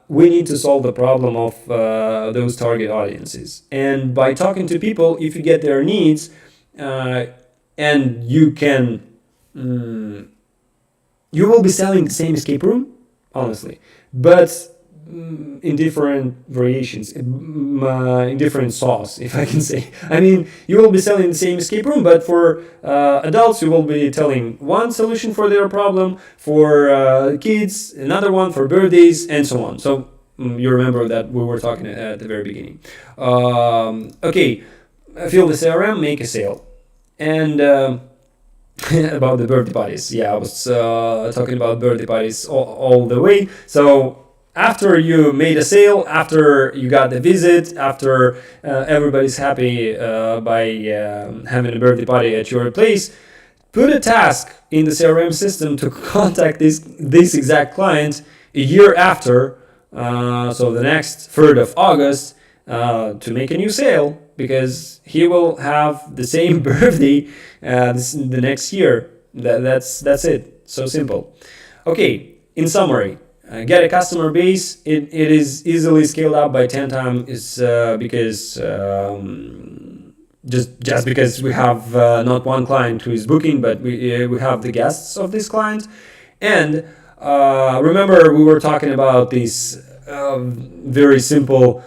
we need to solve the problem of those target audiences. And by talking to people, if you get their needs, and you can, you will be selling the same escape room, honestly. But in different variations, in different sauce, if I can say. I mean, you will be selling the same escape room, but for adults, you will be telling one solution for their problem, for kids, another one for birthdays, and so on. So you remember that we were talking at the very beginning. Okay, fill the CRM, make a sale. And about the birthday parties. Yeah, I was talking about birthday parties all the way. So after you made a sale, after you got the visit, after everybody's happy by having a birthday party at your place, put a task in the CRM system to contact this exact client a year after, so the next 3rd of August, to make a new sale, because he will have the same birthday the next year. That's it. So simple. Okay, in summary, get a customer base. It is easily scaled up by 10 times because just because we have not one client who is booking, but we have the guests of this client. And remember, we were talking about this very simple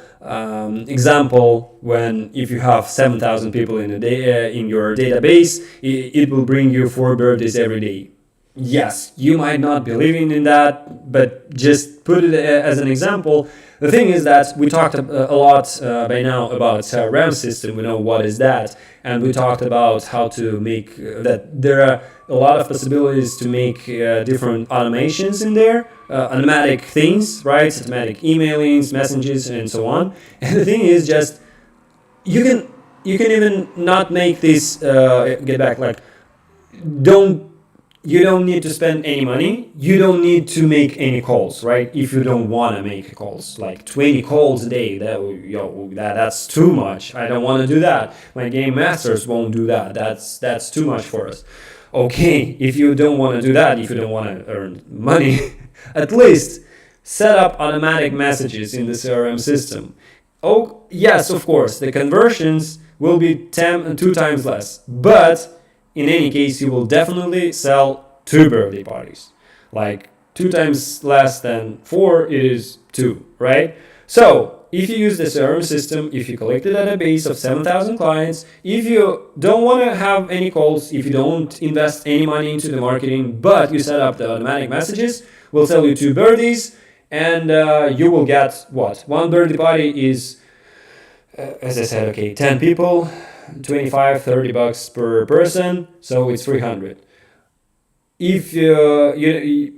example. When if you have 7,000 people in a day in your database, it will bring you 4 birthdays every day. Yes, you might not be believing in that, but just put it as an example. The thing is that we talked a lot by now about CRM system. We know what is that, and we talked about how to make that. There are a lot of possibilities to make different automations in there, automatic things, right? Automatic emailings, messages, and so on. And the thing is, just you can even not make this get back. Like, you don't need to spend any money. You don't need to make any calls, right? If you don't want to make calls, like 20 calls a day, that's too much. I don't want to do that. My game masters won't do that. That's too much for us. Okay, if you don't want to do that, if you don't want to earn money, at least set up automatic messages in the CRM system. Oh, yes, of course, the conversions will be 2 times less, but in any case, you will definitely sell 2 birthday parties. Like 2 times less than 4 is 2, right? So if you use the CRM system, if you collect a database of 7,000 clients, if you don't want to have any calls, if you don't invest any money into the marketing, but you set up the automatic messages, we'll sell you 2 birthdays, and you will get what? 1 birthday party is, as I said, okay, 10 people, 25, 30 bucks per person, so it's 300. If you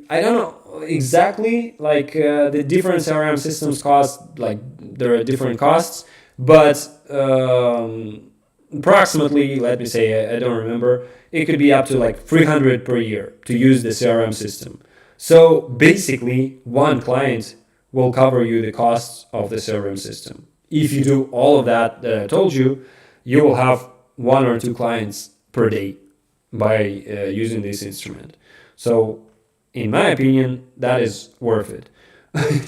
I don't know exactly, like the different CRM systems cost, like there are different costs, but approximately, let me say, I don't remember, it could be up to like 300 per year to use the CRM system. So basically, one client will cover you the costs of the CRM system. If you do all of that I told you, you will have 1 or 2 clients per day by using this instrument. So, in my opinion, that is worth it.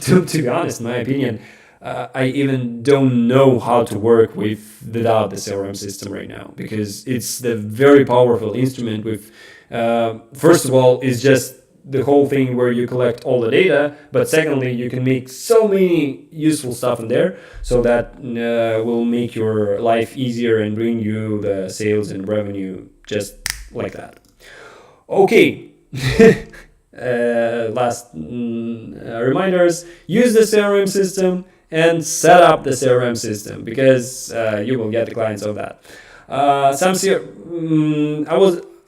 to be honest, in my opinion, I even don't know how to work without the CRM system right now, because it's the very powerful instrument with, first of all, it's just the whole thing where you collect all the data, but secondly, you can make so many useful stuff in there, so that will make your life easier and bring you the sales and revenue just like that. Okay. Last reminders: use the CRM system and set up the CRM system, because you will get the clients of that.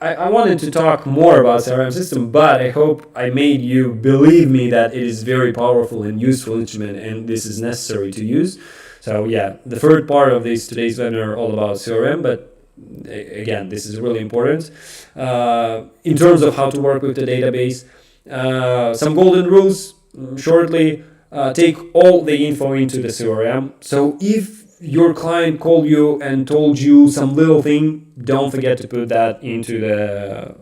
I wanted to talk more about CRM system, but I hope I made you believe me that it is very powerful and useful instrument, and this is necessary to use. So yeah, the third part of today's webinar all about CRM, but again, this is really important in terms of how to work with the database. Some golden rules shortly. Take all the info into the CRM. So if your client called you and told you some little thing, don't forget to put that into the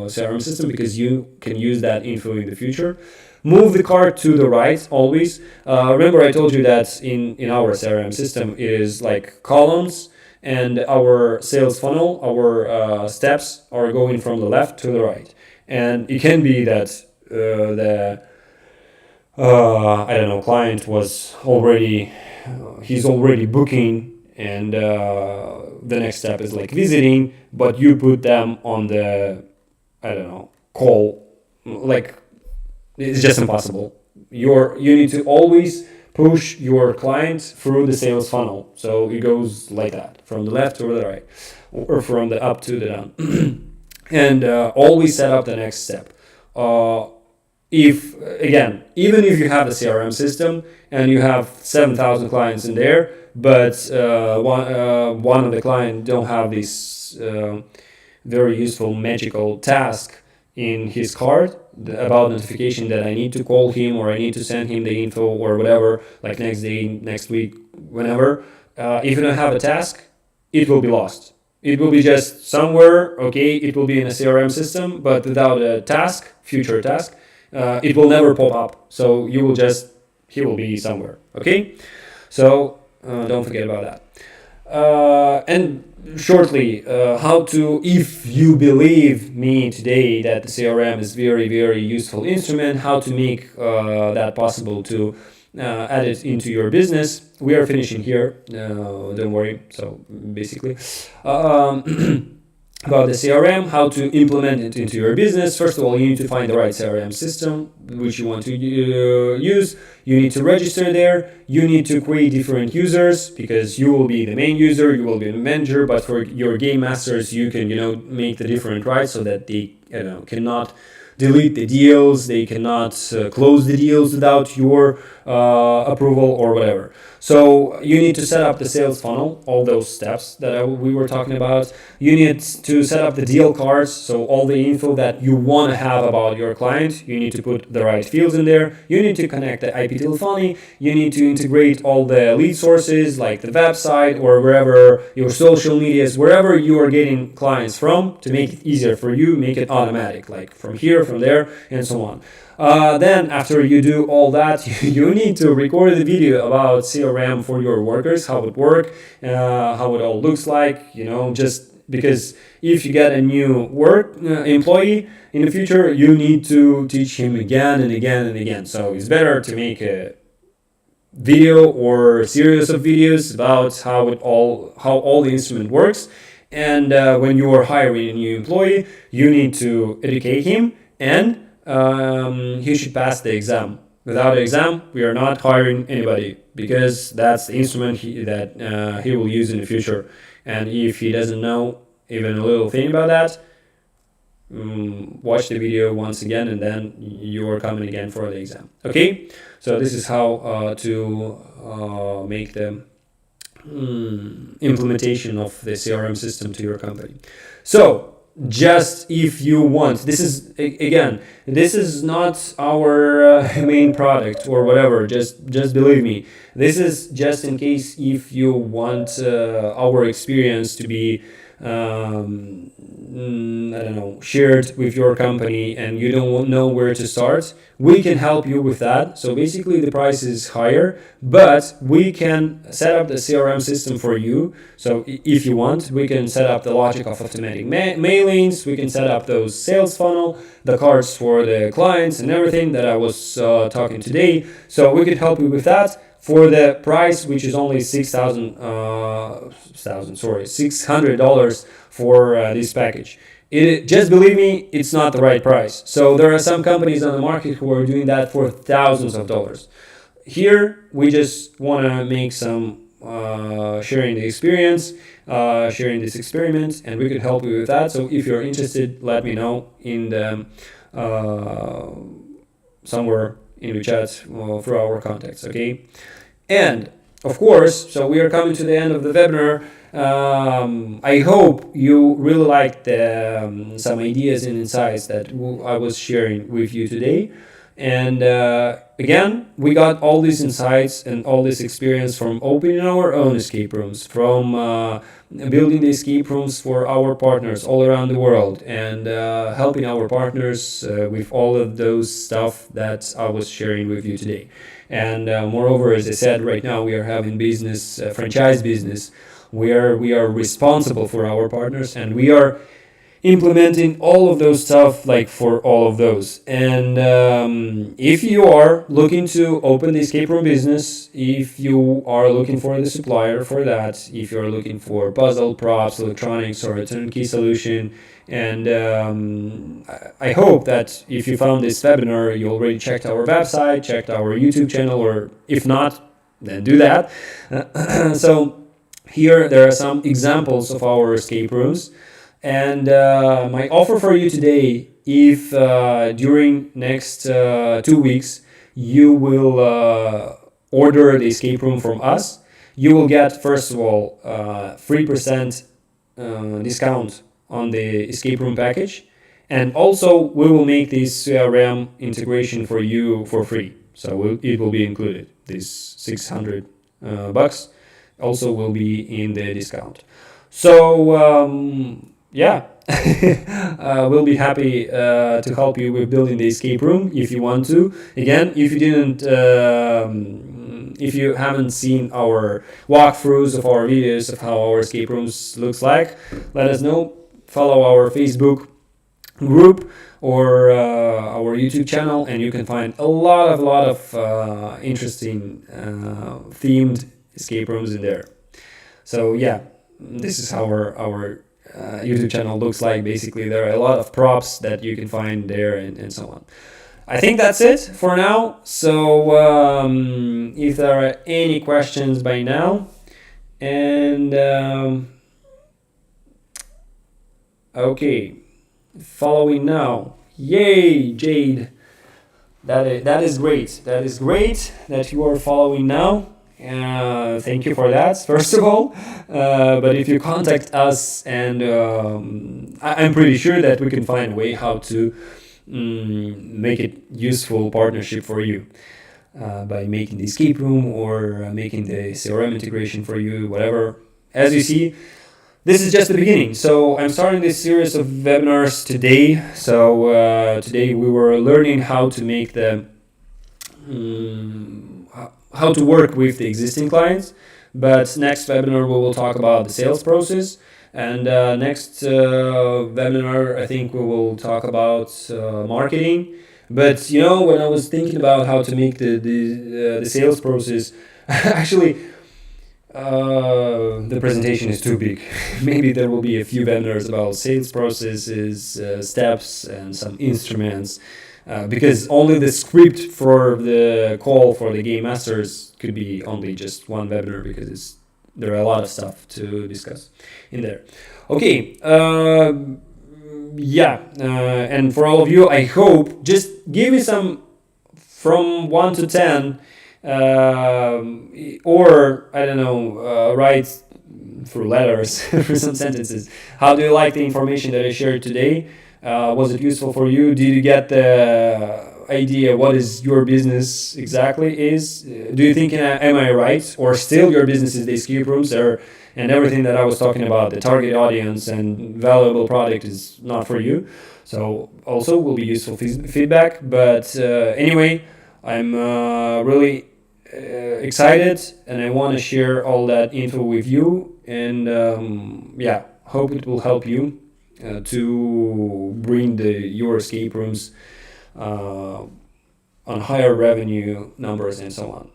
CRM system, because you can use that info in the future. Move the cart to the right always. Remember, I told you that in our CRM system it is like columns, and our sales funnel, our steps are going from the left to the right. And it can be that I don't know, client was already, he's already booking, and the next step is like visiting, but you put them on the, I don't know, call, like it's just impossible. You need to always push your client through the sales funnel. So it goes like that, from the left to the right, or from the up to the down. And always set up the next step. If again, even if you have a CRM system and you have 7,000 clients in there, but one of the client don't have this very useful magical task in his card about notification that I need to call him or I need to send him the info or whatever, like next day, next week, whenever. If you don't have a task, it will be lost. It will be just somewhere, okay, it will be in a CRM system, but without a task, future task, it will never pop up. So you will just, he will be somewhere, okay? So don't forget about that. And shortly, how to, if you believe me today that the CRM is very, very useful instrument, how to make that possible to add it into your business. We are finishing here, don't worry. So basically, about the CRM, how to implement it into your business. First of all, you need to find the right CRM system which you want to use. You need to register there. You need to create different users because you will be the main user, you will be the manager, but for your game masters, you can, make the different rights so that they, cannot delete the deals, they cannot close the deals without your approval or whatever. So you need to set up the sales funnel, all those steps that we were talking about. You need to set up the deal cards, so all the info that you want to have about your client, you need to put the right fields in there. You need to connect the IP telephony. You need to integrate all the lead sources like the website or wherever your social medias, wherever you are getting clients from, to make it easier for you, make it automatic, like from here, from there, and so on. Then after you do all that, you need to record the video about CRM for your workers, how it works, how it all looks like, just because if you get a new employee in the future, you need to teach him again and again and again. So it's better to make a video or a series of videos about how all the instrument works. And when you are hiring a new employee, you need to educate him, and he should pass the exam. Without the exam, we are not hiring anybody because that's the instrument that he will use in the future. And if he doesn't know even a little thing about that, watch the video once again, and then you are coming again for the exam. Okay, so this is how to make the implementation of the CRM system to your company. So just if you want, this is not our main product or whatever, just believe me, this is just in case if you want our experience to be shared with your company and you don't know where to start, we can help you with that. So basically the price is higher, but we can set up the CRM system for you. So if you want, we can set up the logic of automatic mailings, we can set up those sales funnel, the cards for the clients and everything that I was talking today. So we could help you with that for the price, which is only $600 for this package. Just believe me, it's not the right price. So there are some companies on the market who are doing that for thousands of dollars. Here, we just want to make some sharing the experience, sharing this experiment, and we could help you with that. So if you're interested, let me know in the somewhere in the chat through our contacts, okay? And of course, so we are coming to the end of the webinar. I hope you really liked some ideas and insights that I was sharing with you today. And again, we got all these insights and all this experience from opening our own escape rooms, from building the escape rooms for our partners all around the world, and helping our partners with all of those stuff that I was sharing with you today. And moreover, as I said, right now we are having franchise business, where we are responsible for our partners, and we are implementing all of those stuff like for all of those. And if you are looking to open the escape room business, if you are looking for the supplier for that, if you're looking for puzzle, props, electronics, or a turnkey solution, and I hope that if you found this webinar, you already checked our website, checked our YouTube channel, or if not, then do that. So here there are some examples of our escape rooms. And my offer for you today, if during next 2 weeks you will order the escape room from us, you will get, first of all, 3% discount on the escape room package. And also we will make this CRM integration for you for free. So it will be included. This $600 bucks also will be in the discount. So yeah, we'll be happy to help you with building the escape room if you want to. Again, if you didn't, if you haven't seen our walkthroughs of our videos of how our escape rooms looks like, let us know. Follow our Facebook group or our YouTube channel, and you can find a lot of interesting themed escape rooms in there. So yeah, this is how our YouTube channel looks like. Basically, there are a lot of props that you can find there and so on. I think that's it for now. So if there are any questions by now, and okay, following now. Yay, Jade. That is great. That is great that you are following now. Thank you for that, first of all. But if you contact us, and I'm pretty sure that we can find a way how to make it useful partnership for you by making the escape room or making the CRM integration for you, whatever. As you see, this is just the beginning. So I'm starting this series of webinars today. So today we were learning how to make the how to work with the existing clients. But next webinar we will talk about the sales process, and next webinar I think we will talk about marketing. But you know, when I was thinking about how to make the sales process, actually the presentation is too big. Maybe there will be a few webinars about sales processes, steps, and some instruments. Because only the script for the call for the game masters could be only just one webinar, because there are a lot of stuff to discuss in there. Okay, yeah, and for all of you, I hope, just give me some from 1 to 10, or I don't know, write through letters for some sentences. How do you like the information that I shared today? Was it useful for you? Did you get the idea what is your business exactly is? Do you think am I right? Or still your business is the escape rooms, or and everything that I was talking about, the target audience and valuable product is not for you? So also will be useful feedback. But anyway, I'm really excited, and I want to share all that info with you, and yeah, hope it will help you to bring your escape rooms on higher revenue numbers and so on.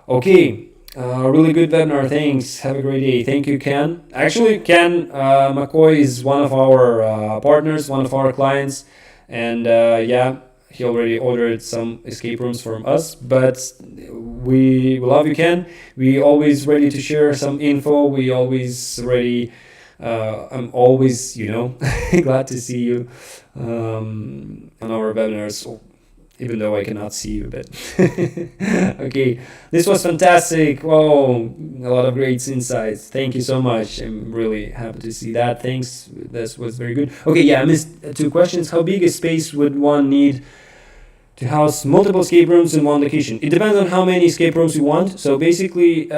Okay, really good webinar. Thanks. Have a great day. Thank you, Ken. Actually, Ken McCoy is one of our partners, one of our clients, and yeah, he already ordered some escape rooms from us. But we love you, Ken. We always ready to share some info. We always ready. I'm always, you know, glad to see you on our webinars, even though I cannot see you, but okay, this was fantastic. Whoa, a lot of great insights. Thank you so much. I'm really happy to see that. Thanks. That was very good. Okay, yeah, I missed 2 questions. How big a space would one need to house multiple escape rooms in one location? It depends on how many escape rooms you want. So basically,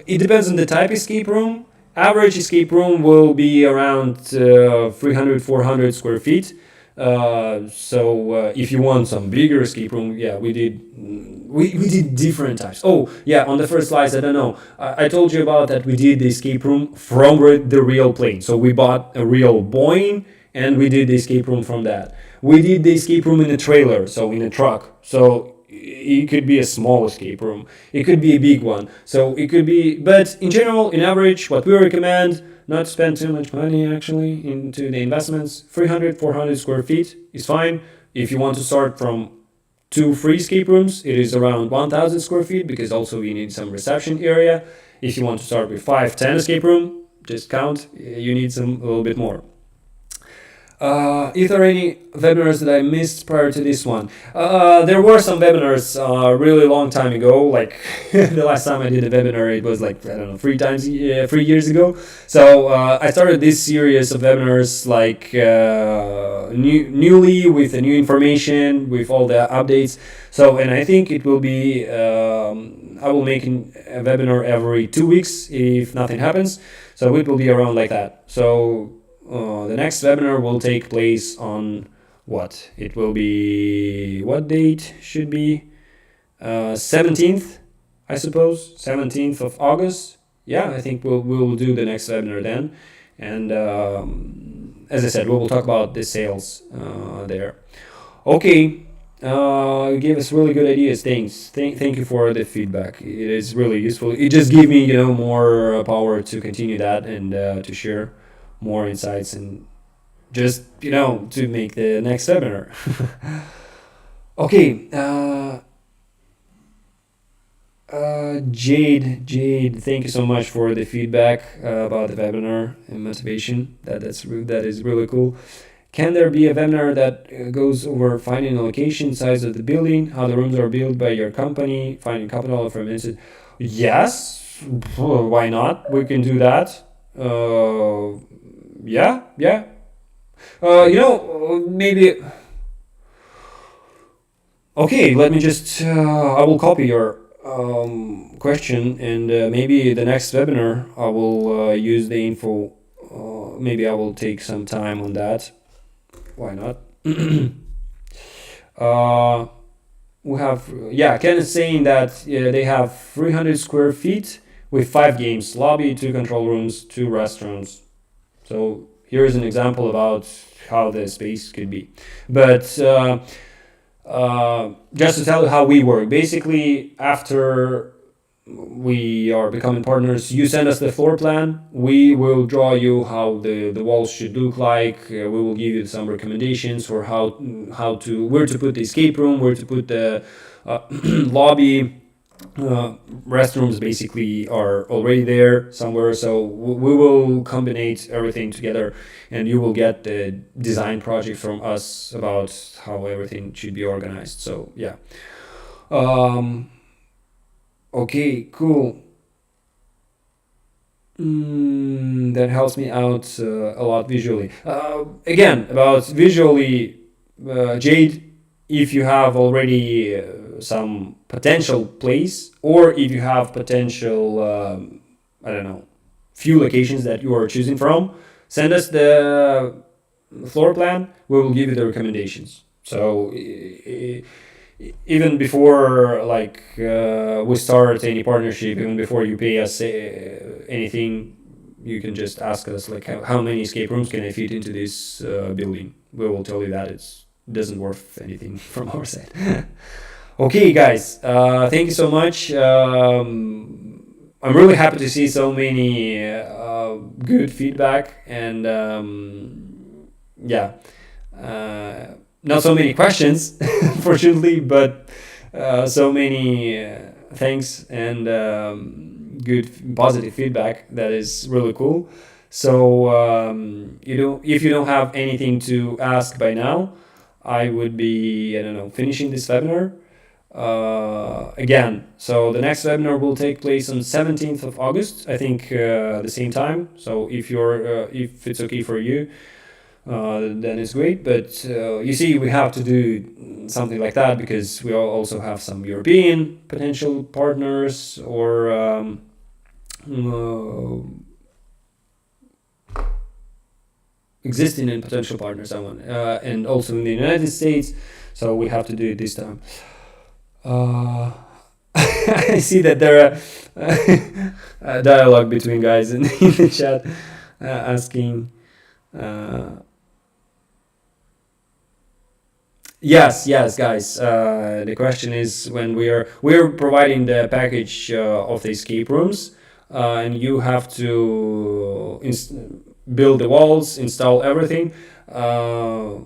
it depends on the type of escape room. Average escape room will be around 300-400 square feet. So if you want some bigger escape room, yeah, we did different types. Oh yeah, on the first slides, I don't know, I told you about that we did the escape room from the real plane. So we bought a real Boeing and we did the escape room from that. We did the escape room in a trailer, so in a truck. So it could be a small escape room, it could be a big one. So it could be, but in general, in average, what we recommend, not to spend too much money actually into the investments, 300, 400 square feet is fine. If you want to start from 2 free escape rooms, it is around 1000 square feet, because also you need some reception area. If you want to start with 5, 10 escape room, just count, you need a little bit more. If there are any webinars that I missed prior to this one, there were some webinars a really long time ago. Like the last time I did a webinar, it was like, I don't know, 3 years ago. So I started this series of webinars like newly, with the new information, with all the updates. So, and I think it will be, I will make a webinar every 2 weeks if nothing happens. So it will be around like that. So the next webinar will take place on what? It will be, what date should be? 17th, I suppose. 17th of August. Yeah, I think we'll do the next webinar then. And as I said, we will talk about the sales there. Okay. You gave us really good ideas. Thanks. Thank you for the feedback. It is really useful. It just gave me, more power to continue that, and to share more insights, and just, to make the next webinar. Okay. Jade, thank you so much for the feedback about the webinar and motivation. That is really cool. Can there be a webinar that goes over finding a location, size of the building, how the rooms are built by your company, finding capital from inside? Yes, why not? We can do that. Yeah. Maybe. Okay, let me just. I will copy your question, and maybe the next webinar I will use the info. Maybe I will take some time on that. Why not? We have, Ken is saying that they have 300 square feet with 5 games, lobby, 2 control rooms, 2 restaurants. So here is an example about how the space could be. But just to tell you how we work, basically after we are becoming partners, you send us the floor plan, we will draw you how the walls should look like, we will give you some recommendations for where to put the escape room, where to put the lobby. Restrooms basically are already there somewhere, so we will combine everything together, and you will get the design project from us about how everything should be organized. So yeah. Okay, cool. That helps me out a lot visually. Again, about visually, Jade, if you have already some potential place, or if you have potential, I don't know, few locations that you are choosing from, send us the floor plan, we will give you the recommendations. So even before we start any partnership, even before you pay us anything, you can just ask us like how many escape rooms can I fit into this building. We will tell you that it doesn't worth anything from our side. Okay, guys, thank you so much. I'm really happy to see so many good feedback, and not so many questions, fortunately, but so many thanks and good positive feedback. That is really cool. So if you don't have anything to ask by now, I would be, finishing this webinar. Again, so the next webinar will take place on 17th of August, I think, the same time. So if it's okay for you, then it's great. But you see, we have to do something like that because we also have some European potential partners, or existing and potential partners, and also in the United States. So we have to do it this time. I see that there are a dialogue between guys in the chat asking. Yes, guys. The question is when we're providing the package of the escape rooms, and you have to build the walls, install everything. Uh,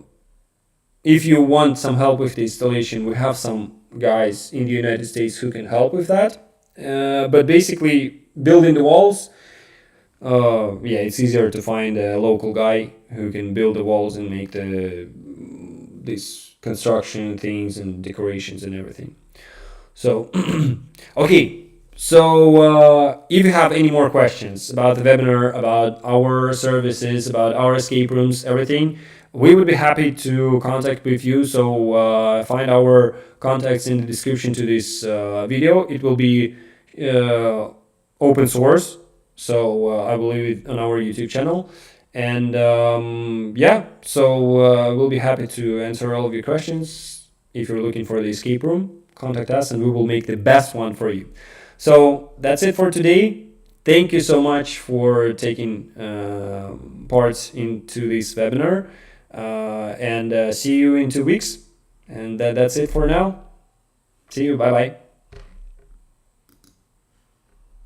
if you want some help with the installation, we have some guys in the United States who can help with that. But basically, building the walls, yeah, it's easier to find a local guy who can build the walls and make these construction things and decorations and everything. So, okay. So, if you have any more questions about the webinar, about our services, about our escape rooms, everything, we would be happy to contact with you. So, find our contacts in the description to this video. It will be open source, so I believe it on our YouTube channel. And yeah, so we'll be happy to answer all of your questions. If you're looking for the escape room, contact us and we will make the best one for you. So that's it for today. Thank you so much for taking part into this webinar, and see you in 2 weeks. And that's it for now. See you. Bye bye.